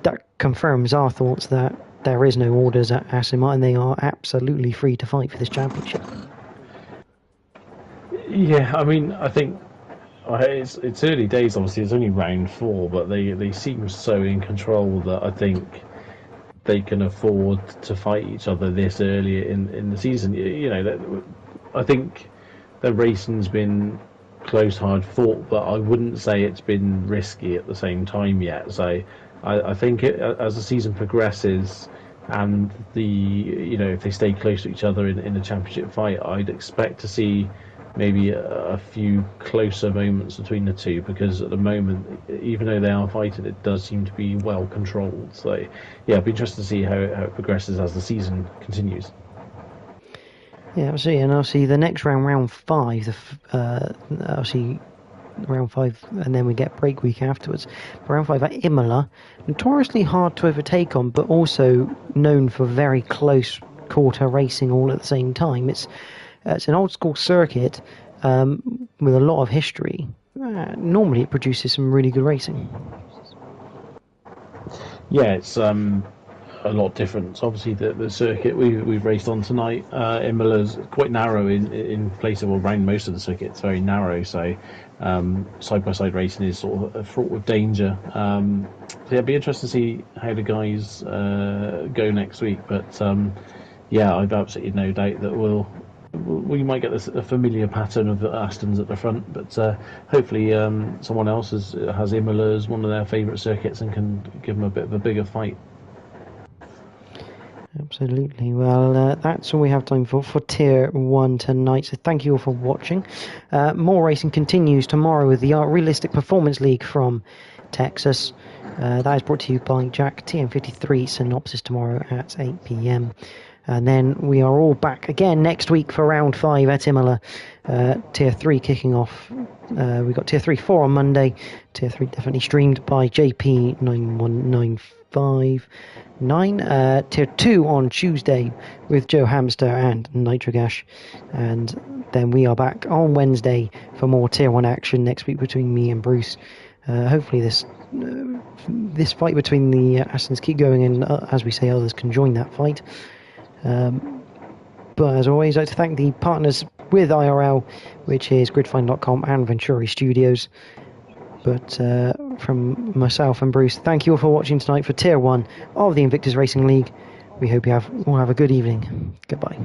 that confirms our thoughts that there is no orders at Aston Martin. They are absolutely free to fight for this championship. Yeah, I mean, I think it's early days. Obviously, it's only round 4, but they seem so in control that I think they can afford to fight each other this early in the season. You know, I think the racing's been close, hard fought, but I wouldn't say it's been risky at the same time yet. So I think as the season progresses and if they stay close to each other in the championship fight, I'd expect to see maybe a few closer moments between the two, because at the moment, even though they are fighting, it does seem to be well controlled. So yeah, it'll be interesting to see how it progresses as the season continues. Yeah, absolutely. And obviously the next round 5, obviously round 5, and then we get break week afterwards. Round 5 at Imola, notoriously hard to overtake on, but also known for very close quarter racing all at the same time. It's an old school circuit with a lot of history. Normally it produces some really good racing. Yeah, it's a lot different. So obviously, the circuit we've raced on tonight, Imola's quite narrow in place of around most of the circuit. It's very narrow, so side by side racing is sort of fraught with danger. So yeah, it'd be interesting to see how the guys go next week. But yeah, I've absolutely no doubt that we might get a familiar pattern of Astons at the front, but hopefully someone else has Imola as one of their favourite circuits and can give them a bit of a bigger fight. Absolutely. Well, that's all we have time for Tier 1 tonight, so thank you all for watching. More racing continues tomorrow with the Realistic Performance League from Texas. That is brought to you by Jack. TM53 synopsis tomorrow at 8 p.m. And then we are all back again next week for round 5 at Imola. Tier 3 kicking off. We've got Tier 3-4 on Monday. Tier 3 definitely streamed by JP9195. Tier 2 on Tuesday with Joe Hamster and Nitrogash, and then we are back on Wednesday for more Tier 1 action next week between me and Bruce. Hopefully this fight between the Astons keep going, and as we say, others can join that fight. But as always, I'd like to thank the partners with IRL, which is gridfind.com and Venturi Studios. But from myself and Bruce, thank you all for watching tonight for Tier 1 of the Invictus Racing League. We hope you all have a good evening. Goodbye.